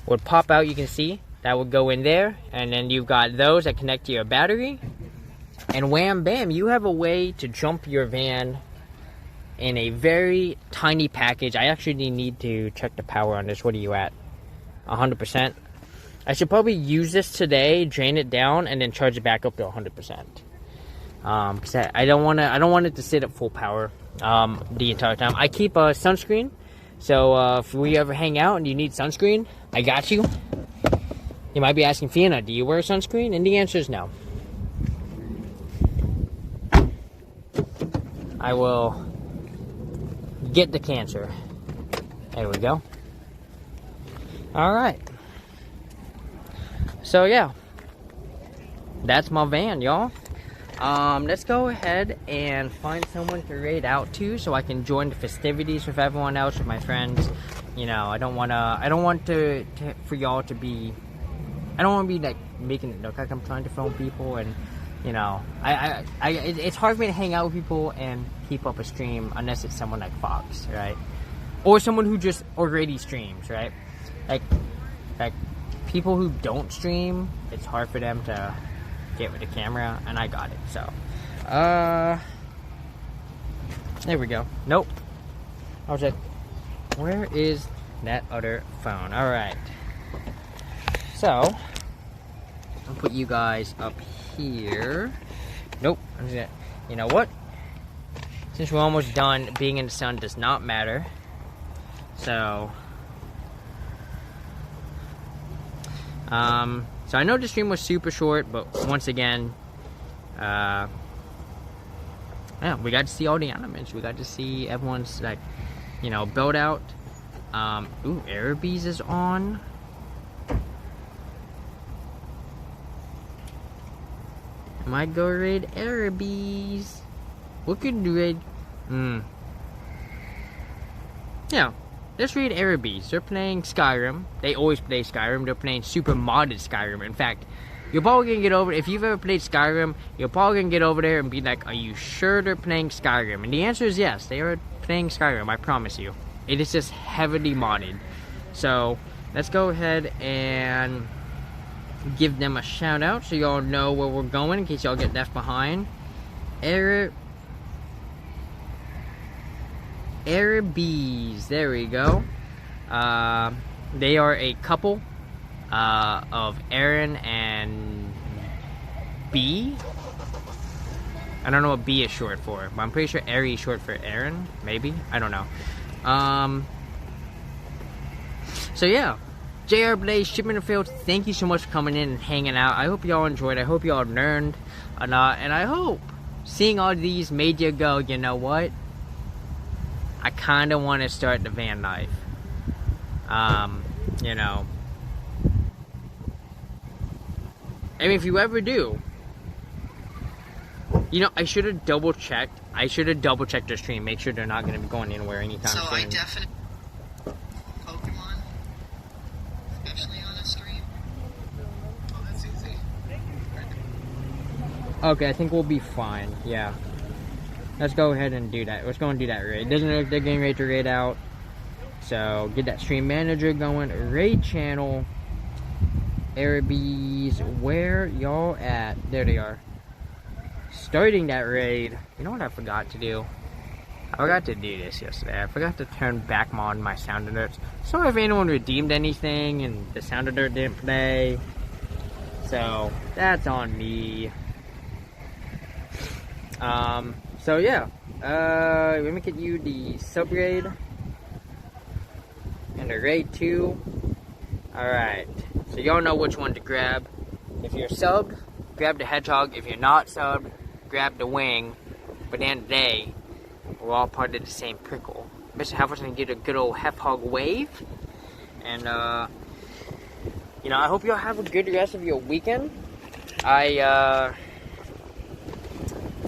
would pop out. You can see that would go in there, and then you've got those that connect to your battery, and wham bam, you have a way to jump your van in a very tiny package. I actually need to check the power on this. What are you at? 100%. I should probably use this today, drain it down, and then charge it back up to 100%. Because I don't want it to sit at full power the entire time. I keep a sunscreen, so if we ever hang out and you need sunscreen, I got you. You might be asking, Fiona, do you wear sunscreen? And the answer is no. I will get the cancer. There we go. Alright. So yeah. That's my van, y'all. Let's go ahead and find someone to raid out to so I can join the festivities with everyone else, with my friends. You know, I don't want for y'all to be, I don't want to be like making it look like I'm trying to film people, and you know, it's hard for me to hang out with people and keep up a stream unless it's someone like Fox, right? Or someone who just already streams, right? Like people who don't stream, it's hard for them to get with the camera, and I got it. So, there we go. Nope. I was like, where is that other phone? All right. So, I'll put you guys up here. Nope. I'm just gonna, you know what? Since we're almost done, being in the sun does not matter. So, so I know the stream was super short, but once again, yeah, we got to see all the elements. We got to see everyone's, like, you know, build out. Ooh, Arabies is on. Might go raid Arabies. What could do raid? Yeah. Let's read Arabies. They're playing Skyrim. They always play Skyrim. They're playing super modded Skyrim. In fact, you're probably gonna get over, if you've ever played Skyrim, you're probably gonna get over there and be like, are you sure they're playing Skyrim? And the answer is yes, they are playing Skyrim, I promise you. It is just heavily modded. So, let's go ahead and give them a shout out so y'all know where we're going in case y'all get left behind. Arabies, there we go. They are a couple of Aaron and B. I don't know what B is short for, but I'm pretty sure Ari is short for Aaron, maybe? I don't know. So yeah, JR Blaze, Shipment and Field, thank you so much for coming in and hanging out. I hope y'all enjoyed. I hope y'all learned a lot, and I hope seeing all these made you go, you know what? I kind of want to start the van life. You know. I mean, if you ever do, you know, I should have double checked. I should have double checked their stream. Make sure they're not going to be going anywhere anytime soon. So I definitely Pokemon, especially on a stream. Oh, that's easy. Okay, I think we'll be fine. Yeah. Let's go ahead and do that. Let's go and do that raid. It doesn't look like they're getting ready to raid out. So, get that stream manager going. Raid channel. Arabies. Where y'all at? There they are. Starting that raid. You know what I forgot to do? I forgot to do this yesterday. I forgot to turn back on my sound alerts. Sorry if anyone redeemed anything and the sound alert didn't play. So, that's on me. So yeah, let me get you the sub raid and the raid 2. Alright, so y'all know which one to grab. If you're subbed, grab the hedgehog. If you're not subbed, grab the wing. But at the end of the day, we're all part of the same prickle. Mr. Halford's gonna get a good old hog wave. And you know, I hope y'all have a good rest of your weekend.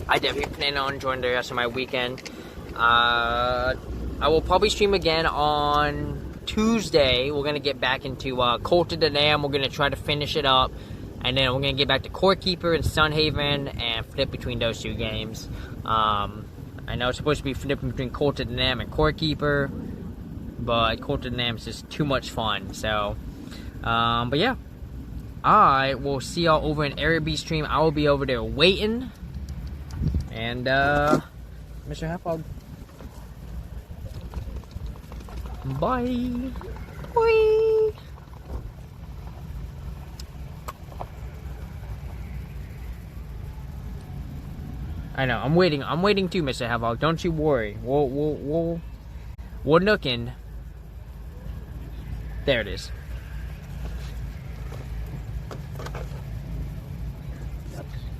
I definitely plan on enjoying the rest of my weekend. I will probably stream again on Tuesday. We're going to get back into Cult of the Lamb. We're going to try to finish it up. And then we're going to get back to Core Keeper and Sunhaven and flip between those two games. I know it's supposed to be flipping between Cult of the Lamb and Core Keeper. But Cult of the Lamb is just too much fun. So, but yeah. I will see y'all over in Araby stream. I will be over there waiting. And, Mr. Halfhog. Bye. Bye. I know. I'm waiting. I'm waiting too, Mr. Havok. Don't you worry. We'll nook in. There it is.